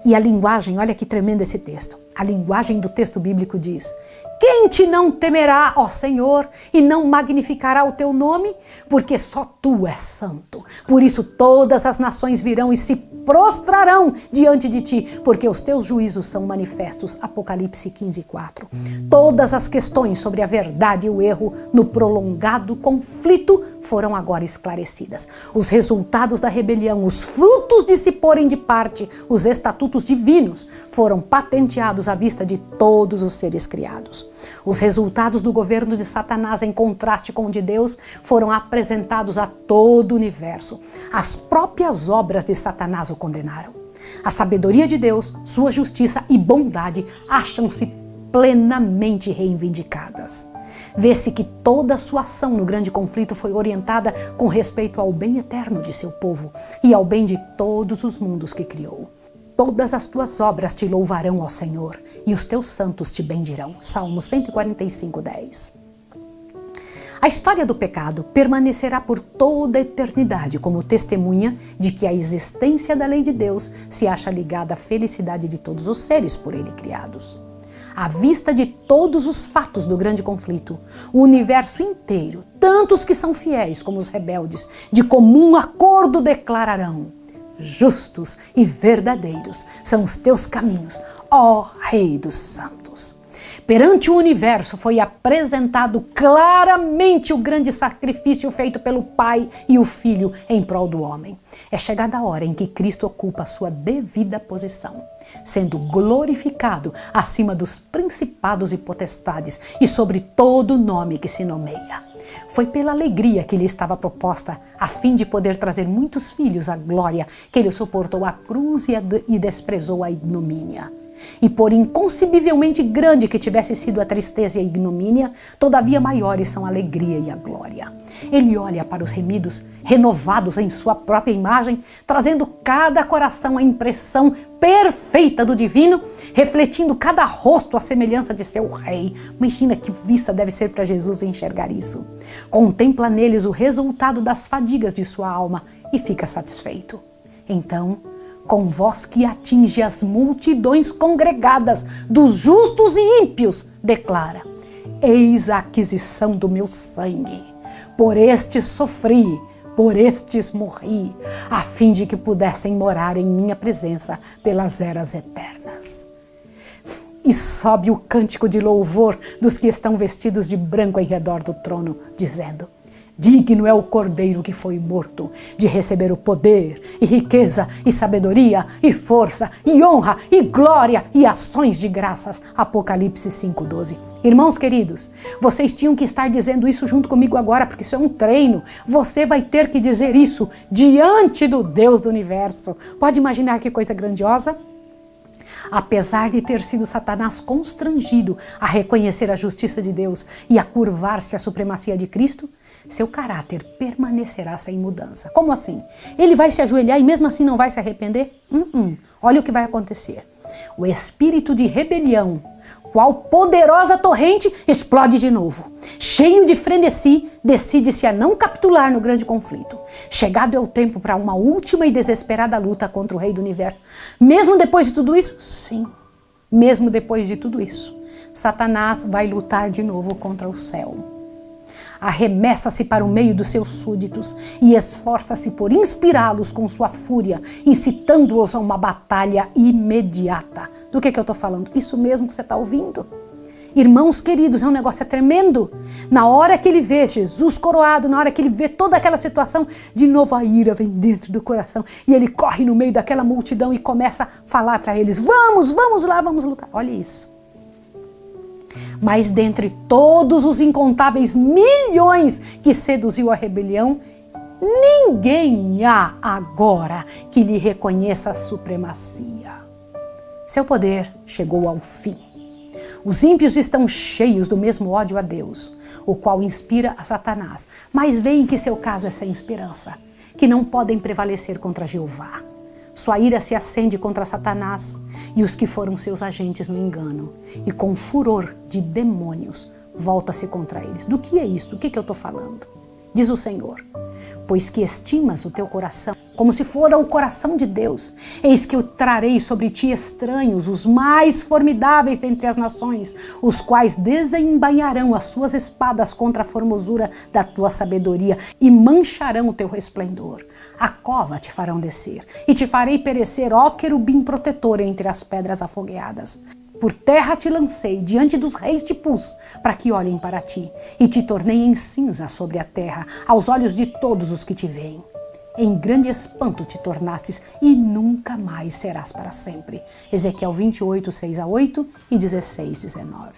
E a linguagem, olha que tremendo esse texto. A linguagem do texto bíblico diz: quem te não temerá, ó Senhor, e não magnificará o teu nome? Porque só tu és santo. Por isso todas as nações virão e se prostrarão diante de ti, porque os teus juízos são manifestos. Apocalipse 15:4. Todas as questões sobre a verdade e o erro no prolongado conflito foram agora esclarecidas. Os resultados da rebelião, os frutos de se porem de parte os estatutos divinos, foram patenteados à vista de todos os seres criados. Os resultados do governo de Satanás, em contraste com o de Deus, foram apresentados a todo o universo. As próprias obras de Satanás o condenaram. A sabedoria de Deus, sua justiça e bondade acham-se plenamente reivindicadas. Vê-se que toda a sua ação no grande conflito foi orientada com respeito ao bem eterno de seu povo e ao bem de todos os mundos que criou. Todas as tuas obras te louvarão, ó Senhor, e os teus santos te bendirão. Salmo 145:10. A história do pecado permanecerá por toda a eternidade como testemunha de que a existência da lei de Deus se acha ligada à felicidade de todos os seres por ele criados. À vista de todos os fatos do grande conflito, o universo inteiro, tanto os que são fiéis como os rebeldes, de comum acordo declararão: justos e verdadeiros são os teus caminhos, ó Rei dos Santos. Perante o universo foi apresentado claramente o grande sacrifício feito pelo Pai e o Filho em prol do homem. É chegada a hora em que Cristo ocupa a sua devida posição, sendo glorificado acima dos principados e potestades e sobre todo nome que se nomeia. Foi pela alegria que lhe estava proposta, a fim de poder trazer muitos filhos à glória, que ele suportou a cruz e desprezou a ignomínia. E por inconcebivelmente grande que tivesse sido a tristeza e a ignomínia, todavia maiores são a alegria e a glória. Ele olha para os remidos, renovados em sua própria imagem, trazendo cada coração a impressão perfeita do divino, refletindo cada rosto à semelhança de seu rei. Imagina que vista deve ser para Jesus enxergar isso. Contempla neles o resultado das fadigas de sua alma e fica satisfeito. Então, com voz que atinge as multidões congregadas dos justos e ímpios, declara: eis a aquisição do meu sangue. Por estes sofri, por estes morri, a fim de que pudessem morar em minha presença pelas eras eternas. E sobe o cântico de louvor dos que estão vestidos de branco em redor do trono, dizendo: digno é o Cordeiro que foi morto de receber o poder e riqueza e sabedoria e força e honra e glória e ações de graças. Apocalipse 5:12. Irmãos queridos, vocês tinham que estar dizendo isso junto comigo agora, porque isso é um treino. Você vai ter que dizer isso diante do Deus do universo. Pode imaginar que coisa grandiosa? Apesar de ter sido Satanás constrangido a reconhecer a justiça de Deus e a curvar-se à supremacia de Cristo, seu caráter permanecerá sem mudança. Como assim? Ele vai se ajoelhar e mesmo assim não vai se arrepender? Olha o que vai acontecer. O espírito de rebelião qual poderosa torrente, explode de novo. Cheio de frenesi, decide-se a não capitular no grande conflito. Chegado é o tempo para uma última e desesperada luta contra o Rei do Universo. Mesmo depois de tudo isso? Sim, mesmo depois de tudo isso, Satanás vai lutar de novo contra o céu. Arremessa-se para o meio dos seus súditos e esforça-se por inspirá-los com sua fúria, incitando-os a uma batalha imediata. Do que eu estou falando? Isso mesmo que você está ouvindo. Irmãos queridos, é um negócio tremendo. Na hora que ele vê Jesus coroado, na hora que ele vê toda aquela situação, de novo a ira vem dentro do coração e ele corre no meio daquela multidão e começa a falar para eles: vamos lá, vamos lutar. Olha isso. Mas dentre todos os incontáveis milhões que seduziu a rebelião, ninguém há agora que lhe reconheça a supremacia. Seu poder chegou ao fim. Os ímpios estão cheios do mesmo ódio a Deus, o qual inspira a Satanás, mas veem que seu caso é sem esperança, que não podem prevalecer contra Jeová. Sua ira se acende contra Satanás e os que foram seus agentes no engano, e com furor de demônios volta-se contra eles. Do que é isso? Do que eu estou falando? Diz o Senhor: pois que estimas o teu coração como se fora o coração de Deus, eis que eu trarei sobre ti estranhos, os mais formidáveis dentre as nações, os quais desembainharão as suas espadas contra a formosura da tua sabedoria e mancharão o teu resplendor. A cova te farão descer e te farei perecer, ó querubim protetor, entre as pedras afogueadas. Por terra te lancei, diante dos reis te pus, para que olhem para ti, e te tornei em cinza sobre a terra, aos olhos de todos os que te veem. Em grande espanto te tornastes, e nunca mais serás para sempre. Ezequiel 28, 6-8 e 16, 19.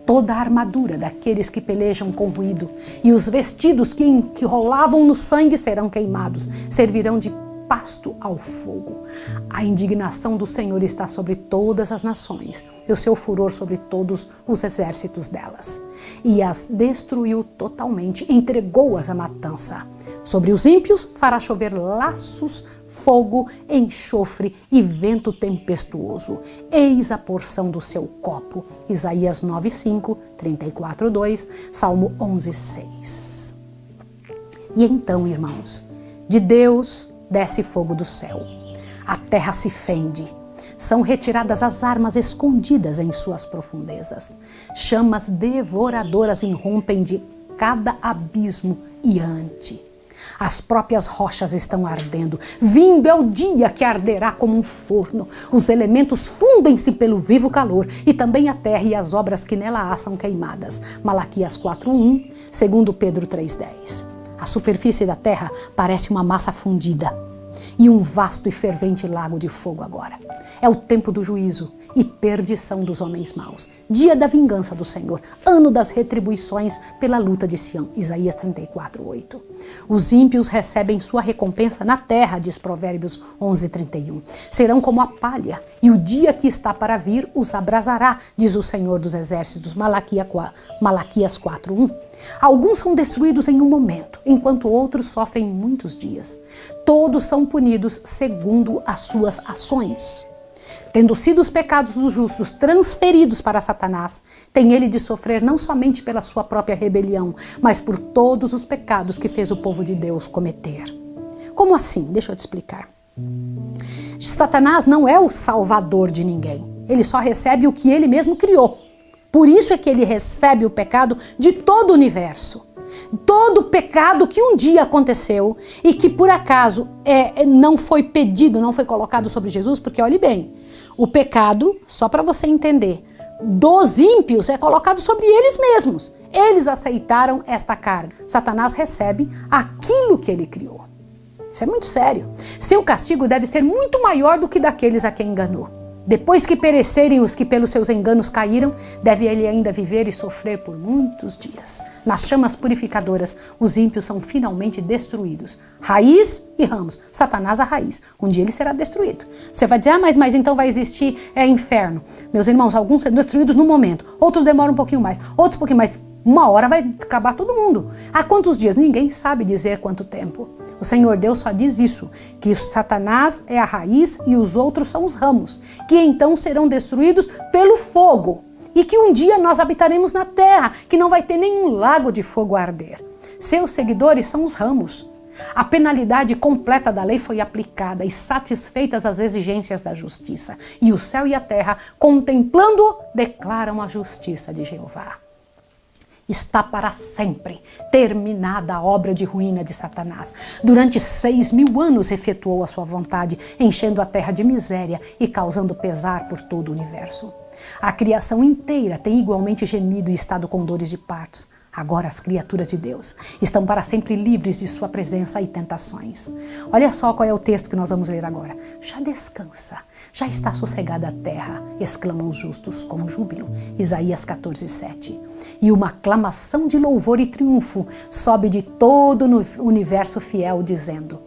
Toda a armadura daqueles que pelejam com ruído, e os vestidos que rolavam no sangue serão queimados, servirão de pasto ao fogo. A indignação do Senhor está sobre todas as nações, e o seu furor sobre todos os exércitos delas. E as destruiu totalmente, entregou-as à matança. Sobre os ímpios fará chover laços, fogo, enxofre e vento tempestuoso. Eis a porção do seu copo. Isaías 9:5, 34:2, Salmo 11:6. E então, irmãos, de Deus desce fogo do céu. A terra se fende. São retiradas as armas escondidas em suas profundezas. Chamas devoradoras irrompem de cada abismo e ante. As próprias rochas estão ardendo. Vindo é o dia que arderá como um forno. Os elementos fundem-se pelo vivo calor, e também a terra e as obras que nela há são queimadas. Malaquias 4:1, 2 Pedro 3:10. A superfície da terra parece uma massa fundida e um vasto e fervente lago de fogo agora. É o tempo do juízo e perdição dos homens maus. Dia da vingança do Senhor, ano das retribuições pela luta de Sião. Isaías 34:8. Os ímpios recebem sua recompensa na terra, diz Provérbios 11:31. Serão como a palha, e o dia que está para vir os abrasará, diz o Senhor dos Exércitos. Malaquias 4:1. Alguns são destruídos em um momento, enquanto outros sofrem muitos dias. Todos são punidos segundo as suas ações. Tendo sido os pecados dos justos transferidos para Satanás, tem ele de sofrer não somente pela sua própria rebelião, mas por todos os pecados que fez o povo de Deus cometer. Como assim? Deixa eu te explicar. Satanás não é o salvador de ninguém. Ele só recebe o que ele mesmo criou. Por isso é que ele recebe o pecado de todo o universo. Todo pecado que um dia aconteceu e que por acaso não foi pedido, não foi colocado sobre Jesus, porque olhe bem, o pecado, só para você entender, dos ímpios é colocado sobre eles mesmos. Eles aceitaram esta carga. Satanás recebe aquilo que ele criou. Isso é muito sério. Seu castigo deve ser muito maior do que daqueles a quem enganou. Depois que perecerem os que pelos seus enganos caíram, deve ele ainda viver e sofrer por muitos dias. Nas chamas purificadoras, os ímpios são finalmente destruídos. Raiz e ramos. Satanás a raiz. Um dia ele será destruído. Você vai dizer, mas então vai existir inferno. Meus irmãos, alguns são destruídos no momento. Outros demoram um pouquinho mais. Outros um pouquinho mais. Uma hora vai acabar todo mundo. Há quantos dias? Ninguém sabe dizer quanto tempo. O Senhor Deus só diz isso, que Satanás é a raiz e os outros são os ramos, que então serão destruídos pelo fogo. e que um dia nós habitaremos na terra, que não vai ter nenhum lago de fogo a arder. Seus seguidores são os ramos. A penalidade completa da lei foi aplicada e satisfeitas as exigências da justiça. E o céu e a terra, contemplando-o, declaram a justiça de Jeová. Está para sempre terminada a obra de ruína de Satanás. Durante 6.000 anos efetuou a sua vontade, enchendo a terra de miséria e causando pesar por todo o universo. A criação inteira tem igualmente gemido e estado com dores de partos. Agora as criaturas de Deus estão para sempre livres de sua presença e tentações. Olha só qual é o texto que nós vamos ler agora. Já descansa, já está sossegada a terra, exclamam os justos com júbilo. Isaías 14:7. E uma aclamação de louvor e triunfo sobe de todo o universo fiel, dizendo: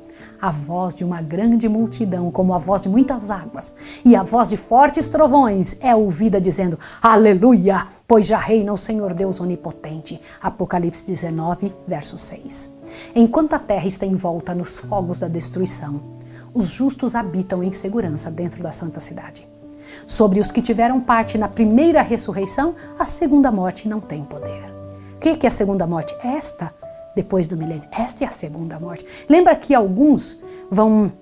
a voz de uma grande multidão, como a voz de muitas águas, e a voz de fortes trovões é ouvida dizendo: aleluia, pois já reina o Senhor Deus onipotente. Apocalipse 19, verso 6. Enquanto a terra está envolta nos fogos da destruição, os justos habitam em segurança dentro da santa cidade. Sobre os que tiveram parte na primeira ressurreição, a segunda morte não tem poder. O que é a segunda morte? Esta, depois do milênio. Esta é a segunda morte. Lembra que alguns vão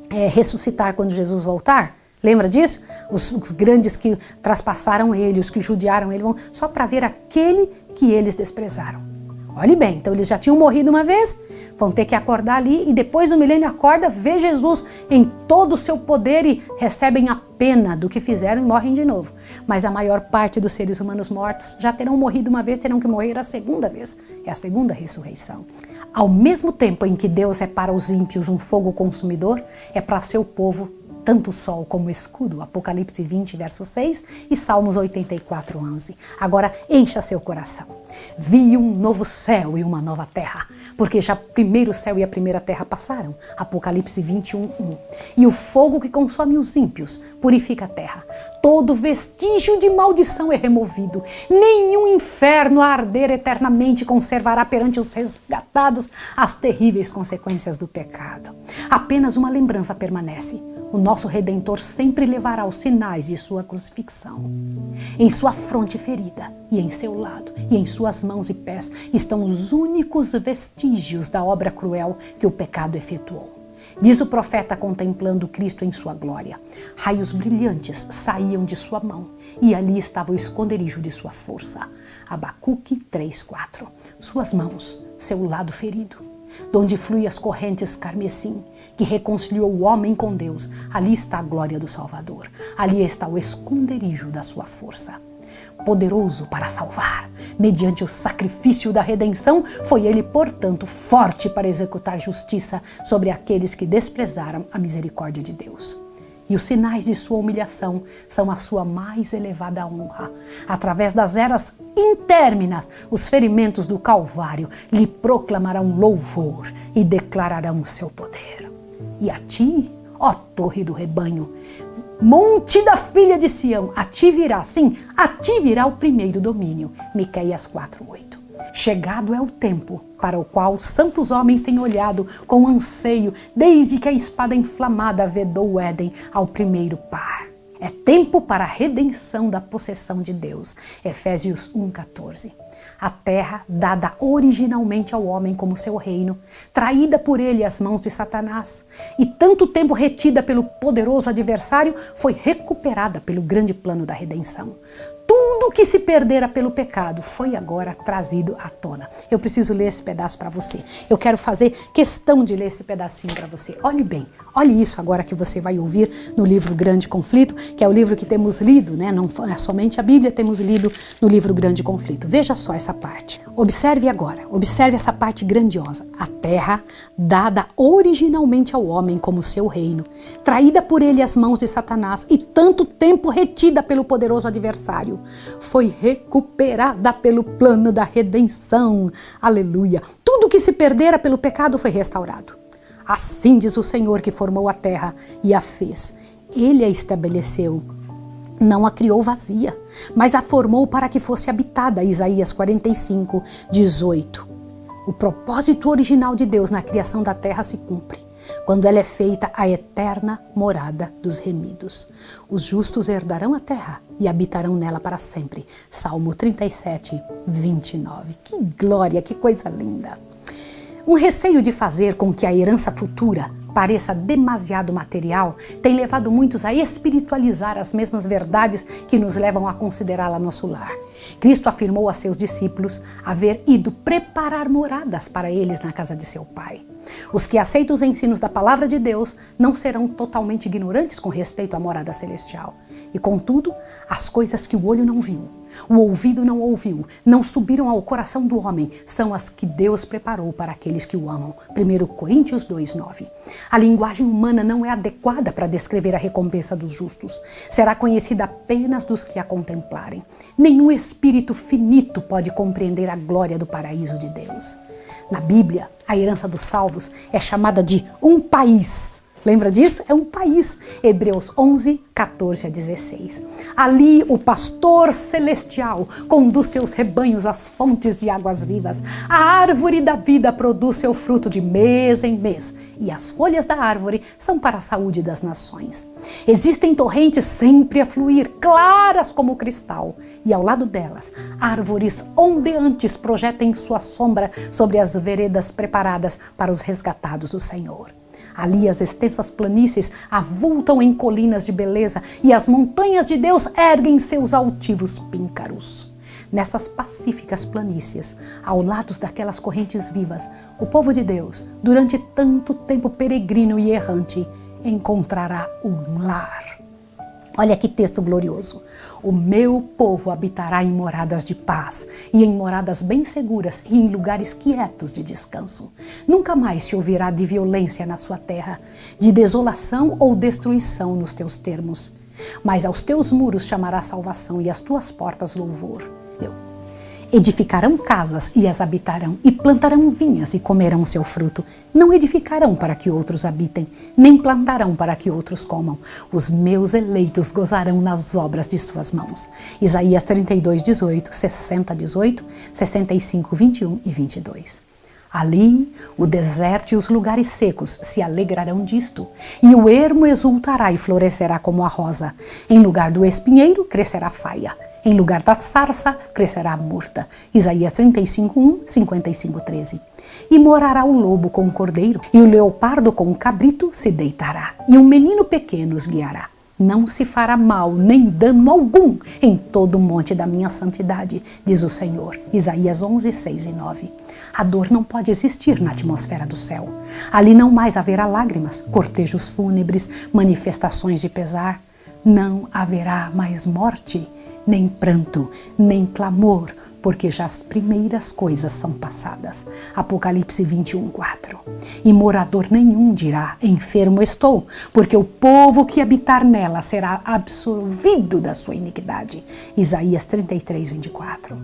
ressuscitar quando Jesus voltar? Lembra disso? Os grandes que traspassaram ele, os que judiaram ele, vão só para ver aquele que eles desprezaram. Olhe bem, então eles já tinham morrido uma vez, vão ter que acordar ali e depois do milênio acorda, vê Jesus em todo o seu poder e recebem a pena do que fizeram e morrem de novo. Mas a maior parte dos seres humanos mortos já terão morrido uma vez, terão que morrer a segunda vez. É a segunda ressurreição. Ao mesmo tempo em que Deus é para os ímpios um fogo consumidor, é para seu povo tanto o sol como o escudo. Apocalipse 20, verso 6 e Salmos 84, 11. Agora encha seu coração. Vi um novo céu e uma nova terra, porque já o primeiro céu e a primeira terra passaram. Apocalipse 21, 1. E o fogo que consome os ímpios purifica a terra. Todo vestígio de maldição é removido. Nenhum inferno a arder eternamente conservará perante os resgatados as terríveis consequências do pecado. Apenas uma lembrança permanece. O nosso Redentor sempre levará os sinais de sua crucifixão. Em sua fronte ferida e em seu lado e em suas mãos e pés estão os únicos vestígios da obra cruel que o pecado efetuou. Diz o profeta contemplando Cristo em sua glória. Raios brilhantes saíam de sua mão e ali estava o esconderijo de sua força. Abacuque 3:4. Suas mãos, seu lado ferido, de onde fluem as correntes carmesim, que reconciliou o homem com Deus, ali está a glória do Salvador, ali está o esconderijo da sua força. Poderoso para salvar, mediante o sacrifício da redenção, foi ele, portanto, forte para executar justiça sobre aqueles que desprezaram a misericórdia de Deus. E os sinais de sua humilhação são a sua mais elevada honra. Através das eras intérminas, os ferimentos do Calvário lhe proclamarão louvor e declararão o seu poder. E a ti, ó torre do rebanho, monte da filha de Sião, a ti virá, sim, a ti virá o primeiro domínio. Miqueias 4:8. Chegado é o tempo para o qual os santos homens têm olhado com anseio desde que a espada inflamada vedou o Éden ao primeiro par. É tempo para a redenção da possessão de Deus. Efésios 1:14. A terra, dada originalmente ao homem como seu reino, traída por ele às mãos de Satanás, e tanto tempo retida pelo poderoso adversário, foi recuperada pelo grande plano da redenção. Tudo que se perdera pelo pecado foi agora trazido à tona. Eu preciso ler esse pedaço para você. Eu quero fazer questão de ler esse pedacinho para você. Olhe bem, olhe isso agora que você vai ouvir no livro Grande Conflito, que é o livro que temos lido, né? Não é somente a Bíblia, temos lido no livro Grande Conflito. Veja só essa parte. Observe agora, observe essa parte grandiosa. A terra, dada originalmente ao homem como seu reino, traída por ele às mãos de Satanás e tanto tempo retida pelo poderoso adversário, foi recuperada pelo plano da redenção. Aleluia! Tudo que se perdera pelo pecado foi restaurado. Assim diz o Senhor que formou a terra e a fez. Ele a estabeleceu. Não a criou vazia, mas a formou para que fosse habitada. Isaías 45:18. O propósito original de Deus na criação da terra se cumpre. quando ela é feita a eterna morada dos remidos. Os justos herdarão a terra e habitarão nela para sempre. Salmo 37, 29. Que glória, que coisa linda! Um receio de fazer com que a herança futura pareça demasiado material tem levado muitos a espiritualizar as mesmas verdades que nos levam a considerá-la nosso lar. Cristo afirmou a seus discípulos haver ido preparar moradas para eles na casa de seu Pai. Os que aceitam os ensinos da palavra de Deus não serão totalmente ignorantes com respeito à morada celestial. E contudo, as coisas que o olho não viu, o ouvido não ouviu, não subiram ao coração do homem, são as que Deus preparou para aqueles que o amam. 1 Coríntios 2:9. A linguagem humana não é adequada para descrever a recompensa dos justos. Será conhecida apenas dos que a contemplarem. Nenhum espírito finito pode compreender a glória do paraíso de Deus. Na Bíblia, a herança dos salvos é chamada de um país. Lembra disso? É um país. Hebreus 11, 14 a 16. Ali o pastor celestial conduz seus rebanhos às fontes de águas vivas. A árvore da vida produz seu fruto de mês em mês. E as folhas da árvore são para a saúde das nações. Existem torrentes sempre a fluir, claras como cristal. E ao lado delas, árvores ondeantes projetam sua sombra sobre as veredas preparadas para os resgatados do Senhor. Ali as extensas planícies avultam em colinas de beleza e as montanhas de Deus erguem seus altivos píncaros. Nessas pacíficas planícies, ao lado daquelas correntes vivas, o povo de Deus, durante tanto tempo peregrino e errante, encontrará um lar. Olha que texto glorioso. O meu povo habitará em moradas de paz e em moradas bem seguras e em lugares quietos de descanso. Nunca mais se ouvirá de violência na sua terra, de desolação ou destruição nos teus termos. Mas aos teus muros chamará salvação e às tuas portas louvor. Edificarão casas e as habitarão, e plantarão vinhas e comerão seu fruto. Não edificarão para que outros habitem, nem plantarão para que outros comam. Os meus eleitos gozarão nas obras de suas mãos. Isaías 32, 18, 60, 18, 65, 21 e 22. Ali, o deserto e os lugares secos se alegrarão disto, e o ermo exultará e florescerá como a rosa. Em lugar do espinheiro, crescerá a faia. Em lugar da sarça, crescerá a murta. Isaías 35, 1, 55, 13. E morará o lobo com o cordeiro, e o leopardo com o cabrito se deitará, e um menino pequeno os guiará. Não se fará mal, nem dano algum em todo o monte da minha santidade, diz o Senhor. Isaías 11, 6 e 9. A dor não pode existir na atmosfera do céu. Ali não mais haverá lágrimas, cortejos fúnebres, manifestações de pesar. Não haverá mais morte, nem pranto, nem clamor, porque já as primeiras coisas são passadas. Apocalipse 21, 4. E morador nenhum dirá, enfermo estou, porque o povo que habitar nela será absorvido da sua iniquidade. Isaías 33, 24.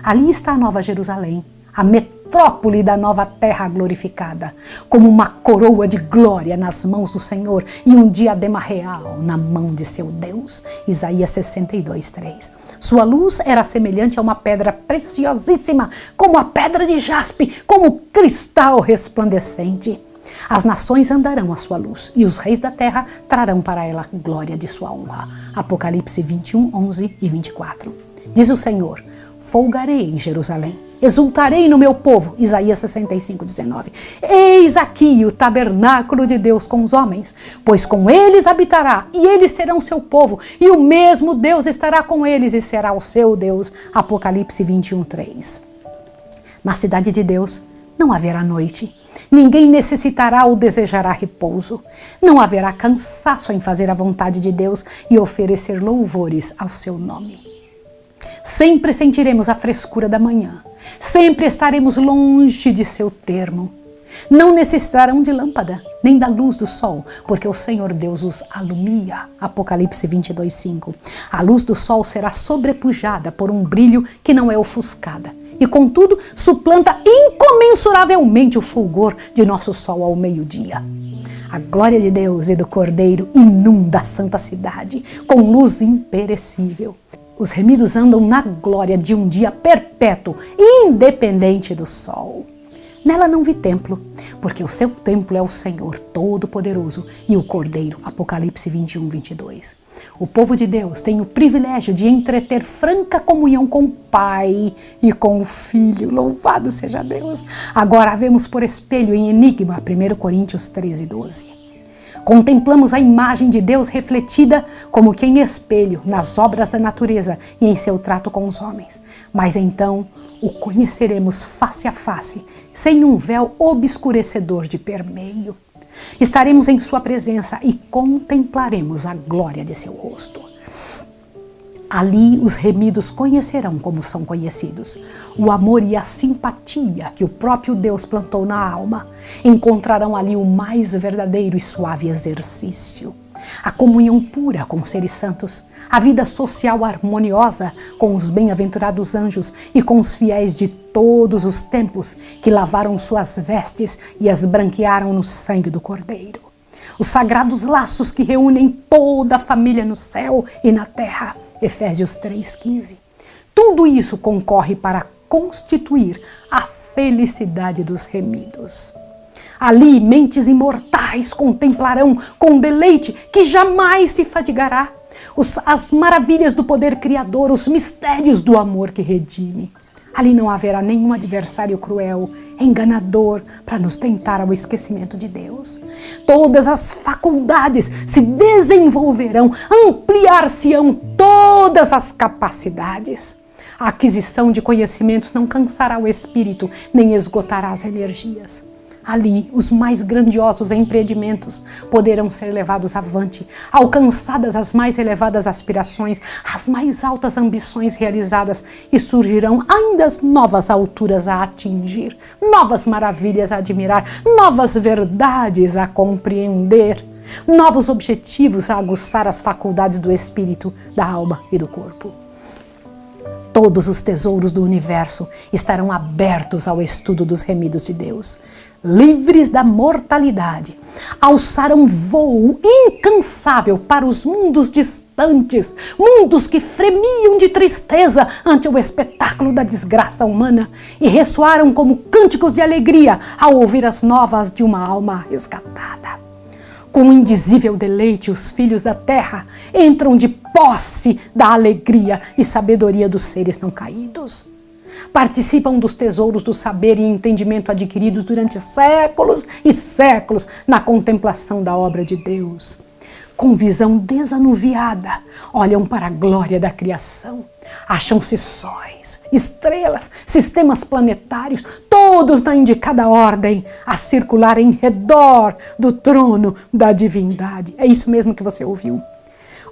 Ali está a Nova Jerusalém, a metrópole da nova terra glorificada, como uma coroa de glória nas mãos do Senhor e um diadema real na mão de seu Deus. Isaías 62, 3. Sua luz era semelhante a uma pedra preciosíssima, como a pedra de jaspe, como cristal resplandecente. As nações andarão à sua luz, e os reis da terra trarão para ela a glória de sua honra. Apocalipse 21, 11 e 24. Diz o Senhor, folgarei em Jerusalém, exultarei no meu povo. Isaías 65, 19. Eis aqui o tabernáculo de Deus com os homens, pois com eles habitará, e eles serão seu povo, e o mesmo Deus estará com eles e será o seu Deus. Apocalipse 21, 3. Na cidade de Deus não haverá noite, ninguém necessitará ou desejará repouso, não haverá cansaço em fazer a vontade de Deus e oferecer louvores ao seu nome. Sempre sentiremos a frescura da manhã, sempre estaremos longe de seu termo. Não necessitarão de lâmpada, nem da luz do sol, porque o Senhor Deus os alumia. Apocalipse 22, 5. A luz do sol será sobrepujada por um brilho que não é ofuscada, e contudo suplanta incomensuravelmente o fulgor de nosso sol ao meio-dia. A glória de Deus e do Cordeiro inunda a santa cidade com luz imperecível. Os remidos andam na glória de um dia perpétuo, independente do sol. Nela não vi templo, porque o seu templo é o Senhor Todo-Poderoso e o Cordeiro. Apocalipse 21, 22. O povo de Deus tem o privilégio de entreter franca comunhão com o Pai e com o Filho. Louvado seja Deus! Agora vemos por espelho em enigma 1 Coríntios 13, 12. Contemplamos a imagem de Deus refletida como que em espelho nas obras da natureza e em seu trato com os homens. Mas então o conheceremos face a face, sem um véu obscurecedor de permeio. Estaremos em sua presença e contemplaremos a glória de seu rosto. Ali os remidos conhecerão como são conhecidos. O amor e a simpatia que o próprio Deus plantou na alma encontrarão ali o mais verdadeiro e suave exercício. A comunhão pura com os seres santos, a vida social harmoniosa com os bem-aventurados anjos e com os fiéis de todos os tempos que lavaram suas vestes e as branquearam no sangue do Cordeiro. Os sagrados laços que reúnem toda a família no céu e na terra. Efésios 3,15. Tudo isso concorre para constituir a felicidade dos remidos. Ali, mentes imortais contemplarão com deleite que jamais se fadigará as maravilhas do poder criador, os mistérios do amor que redime. Ali não haverá nenhum adversário cruel, enganador, para nos tentar ao esquecimento de Deus. Todas as faculdades se desenvolverão, ampliar-se-ão todas as capacidades. A aquisição de conhecimentos não cansará o espírito, nem esgotará as energias. Ali, os mais grandiosos empreendimentos poderão ser levados avante, alcançadas as mais elevadas aspirações, as mais altas ambições realizadas, e surgirão ainda novas alturas a atingir, novas maravilhas a admirar, novas verdades a compreender, novos objetivos a aguçar as faculdades do espírito, da alma e do corpo. Todos os tesouros do universo estarão abertos ao estudo dos remidos de Deus. Livres da mortalidade, alçaram voo incansável para os mundos distantes, mundos que fremiam de tristeza ante o espetáculo da desgraça humana e ressoaram como cânticos de alegria ao ouvir as novas de uma alma resgatada. Com indizível deleite, os filhos da terra entram de posse da alegria e sabedoria dos seres não caídos. Participam dos tesouros do saber e entendimento adquiridos durante séculos e séculos na contemplação da obra de Deus. Com visão desanuviada, olham para a glória da criação. Acham-se sóis, estrelas, sistemas planetários, todos na indicada ordem, a circular em redor do trono da divindade. É isso mesmo que você ouviu.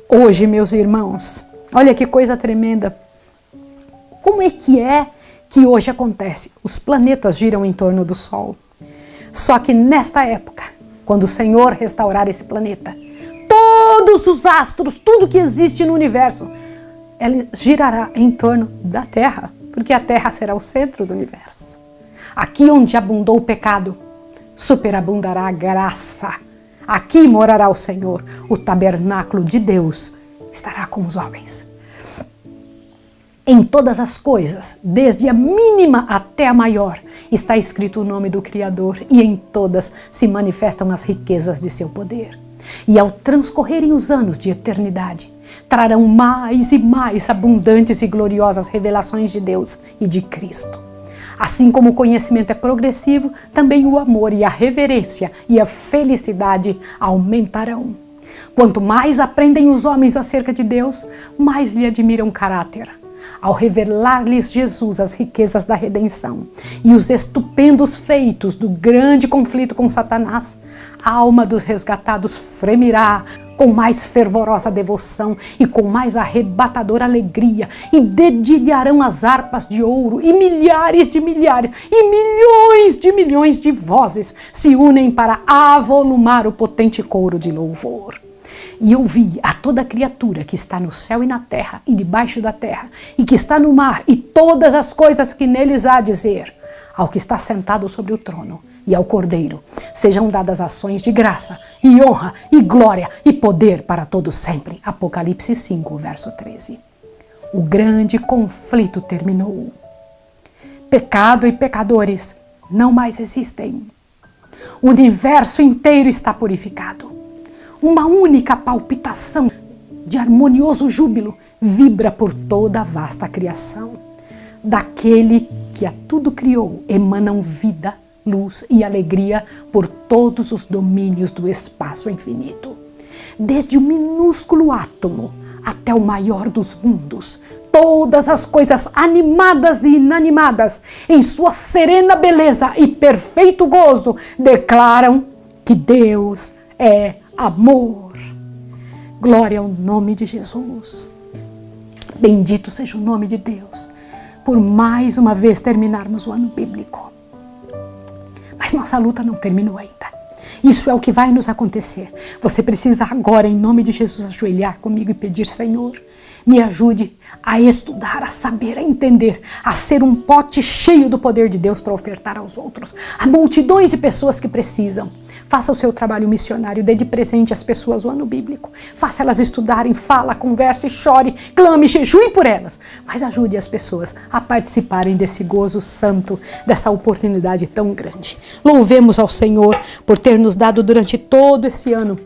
Hoje, meus irmãos, olha que coisa tremenda. Como é que hoje acontece? Os planetas giram em torno do Sol. Só que nesta época, quando o Senhor restaurar esse planeta, todos os astros, tudo que existe no universo, ele girará em torno da Terra, porque a Terra será o centro do universo. Aqui onde abundou o pecado, superabundará a graça. Aqui morará o Senhor, o tabernáculo de Deus estará com os homens. Em todas as coisas, desde a mínima até a maior, está escrito o nome do Criador, e em todas se manifestam as riquezas de seu poder. E ao transcorrerem os anos de eternidade, trarão mais e mais abundantes e gloriosas revelações de Deus e de Cristo. Assim como o conhecimento é progressivo, também o amor e a reverência e a felicidade aumentarão. Quanto mais aprendem os homens acerca de Deus, mais lhe admiram o caráter. Ao revelar-lhes Jesus as riquezas da redenção e os estupendos feitos do grande conflito com Satanás, a alma dos resgatados fremirá com mais fervorosa devoção e com mais arrebatadora alegria, e dedilharão as harpas de ouro, e milhares de milhares e milhões de milhões de vozes se unem para avolumar o potente coro de louvor. E eu vi a toda criatura que está no céu e na terra e debaixo da terra, e que está no mar, e todas as coisas que neles há a dizer, ao que está sentado sobre o trono e ao Cordeiro, sejam dadas ações de graça, e honra, e glória, e poder para todos sempre. Apocalipse 5, verso 13. O grande conflito terminou. Pecado e pecadores não mais existem. O universo inteiro está purificado. Uma única palpitação de harmonioso júbilo vibra por toda a vasta criação. Daquele que a tudo criou emanam vida, luz e alegria por todos os domínios do espaço infinito. Desde o minúsculo átomo até o maior dos mundos, todas as coisas animadas e inanimadas, em sua serena beleza e perfeito gozo, declaram que Deus é amor. Glória ao nome de Jesus. Bendito seja o nome de Deus, por mais uma vez terminarmos o ano bíblico. Mas nossa luta não terminou ainda. Isso é o que vai nos acontecer. Você precisa agora, em nome de Jesus, ajoelhar comigo e pedir: Senhor, me ajude a estudar, a saber, a entender, a ser um pote cheio do poder de Deus para ofertar aos outros, a multidões de pessoas que precisam. Faça o seu trabalho missionário, dê de presente às pessoas o ano bíblico. Faça elas estudarem, fala, converse, chore, clame, jejue por elas. Mas ajude as pessoas a participarem desse gozo santo, dessa oportunidade tão grande. Louvemos ao Senhor por ter nos dado durante todo esse ano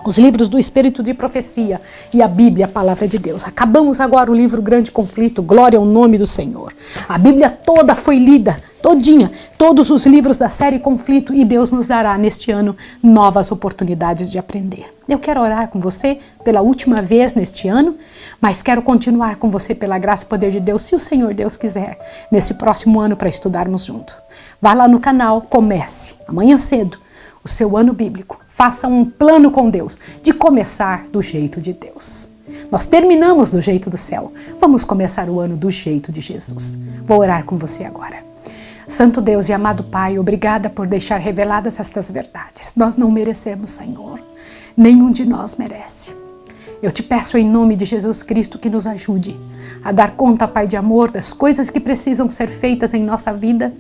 os livros do Espírito de Profecia e a Bíblia, a Palavra de Deus. Acabamos agora o livro Grande Conflito, glória ao nome do Senhor. A Bíblia toda foi lida, todinha, todos os livros da série Conflito, e Deus nos dará neste ano novas oportunidades de aprender. Eu quero orar com você pela última vez neste ano, mas quero continuar com você pela graça e poder de Deus, se o Senhor Deus quiser, nesse próximo ano para estudarmos junto. Vá lá no canal, comece amanhã cedo o seu ano bíblico. Faça um plano com Deus de começar do jeito de Deus. Nós terminamos do jeito do céu. Vamos começar o ano do jeito de Jesus. Vou orar com você agora. Santo Deus e amado Pai, obrigada por deixar reveladas estas verdades. Nós não merecemos, Senhor. Nenhum de nós merece. Eu te peço em nome de Jesus Cristo que nos ajude a dar conta, Pai de amor, das coisas que precisam ser feitas em nossa vida,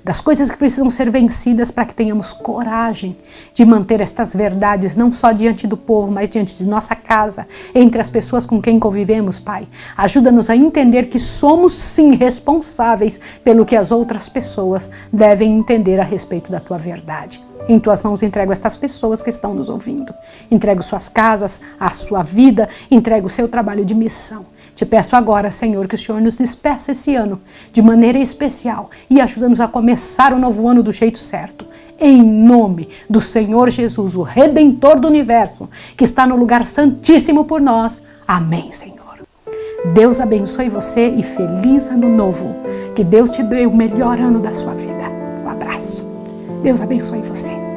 das coisas que precisam ser vencidas, para que tenhamos coragem de manter estas verdades não só diante do povo, mas diante de nossa casa, entre as pessoas com quem convivemos, Pai. Ajuda-nos a entender que somos sim responsáveis pelo que as outras pessoas devem entender a respeito da Tua verdade. Em Tuas mãos entrego estas pessoas que estão nos ouvindo. Entrego suas casas, a sua vida, entrego o seu trabalho de missão. Te peço agora, Senhor, que o Senhor nos despeça esse ano de maneira especial e ajuda-nos a começar o novo ano do jeito certo. Em nome do Senhor Jesus, o Redentor do Universo, que está no lugar santíssimo por nós. Amém, Senhor. Deus abençoe você e feliz ano novo. Que Deus te dê o melhor ano da sua vida. Um abraço. Deus abençoe você.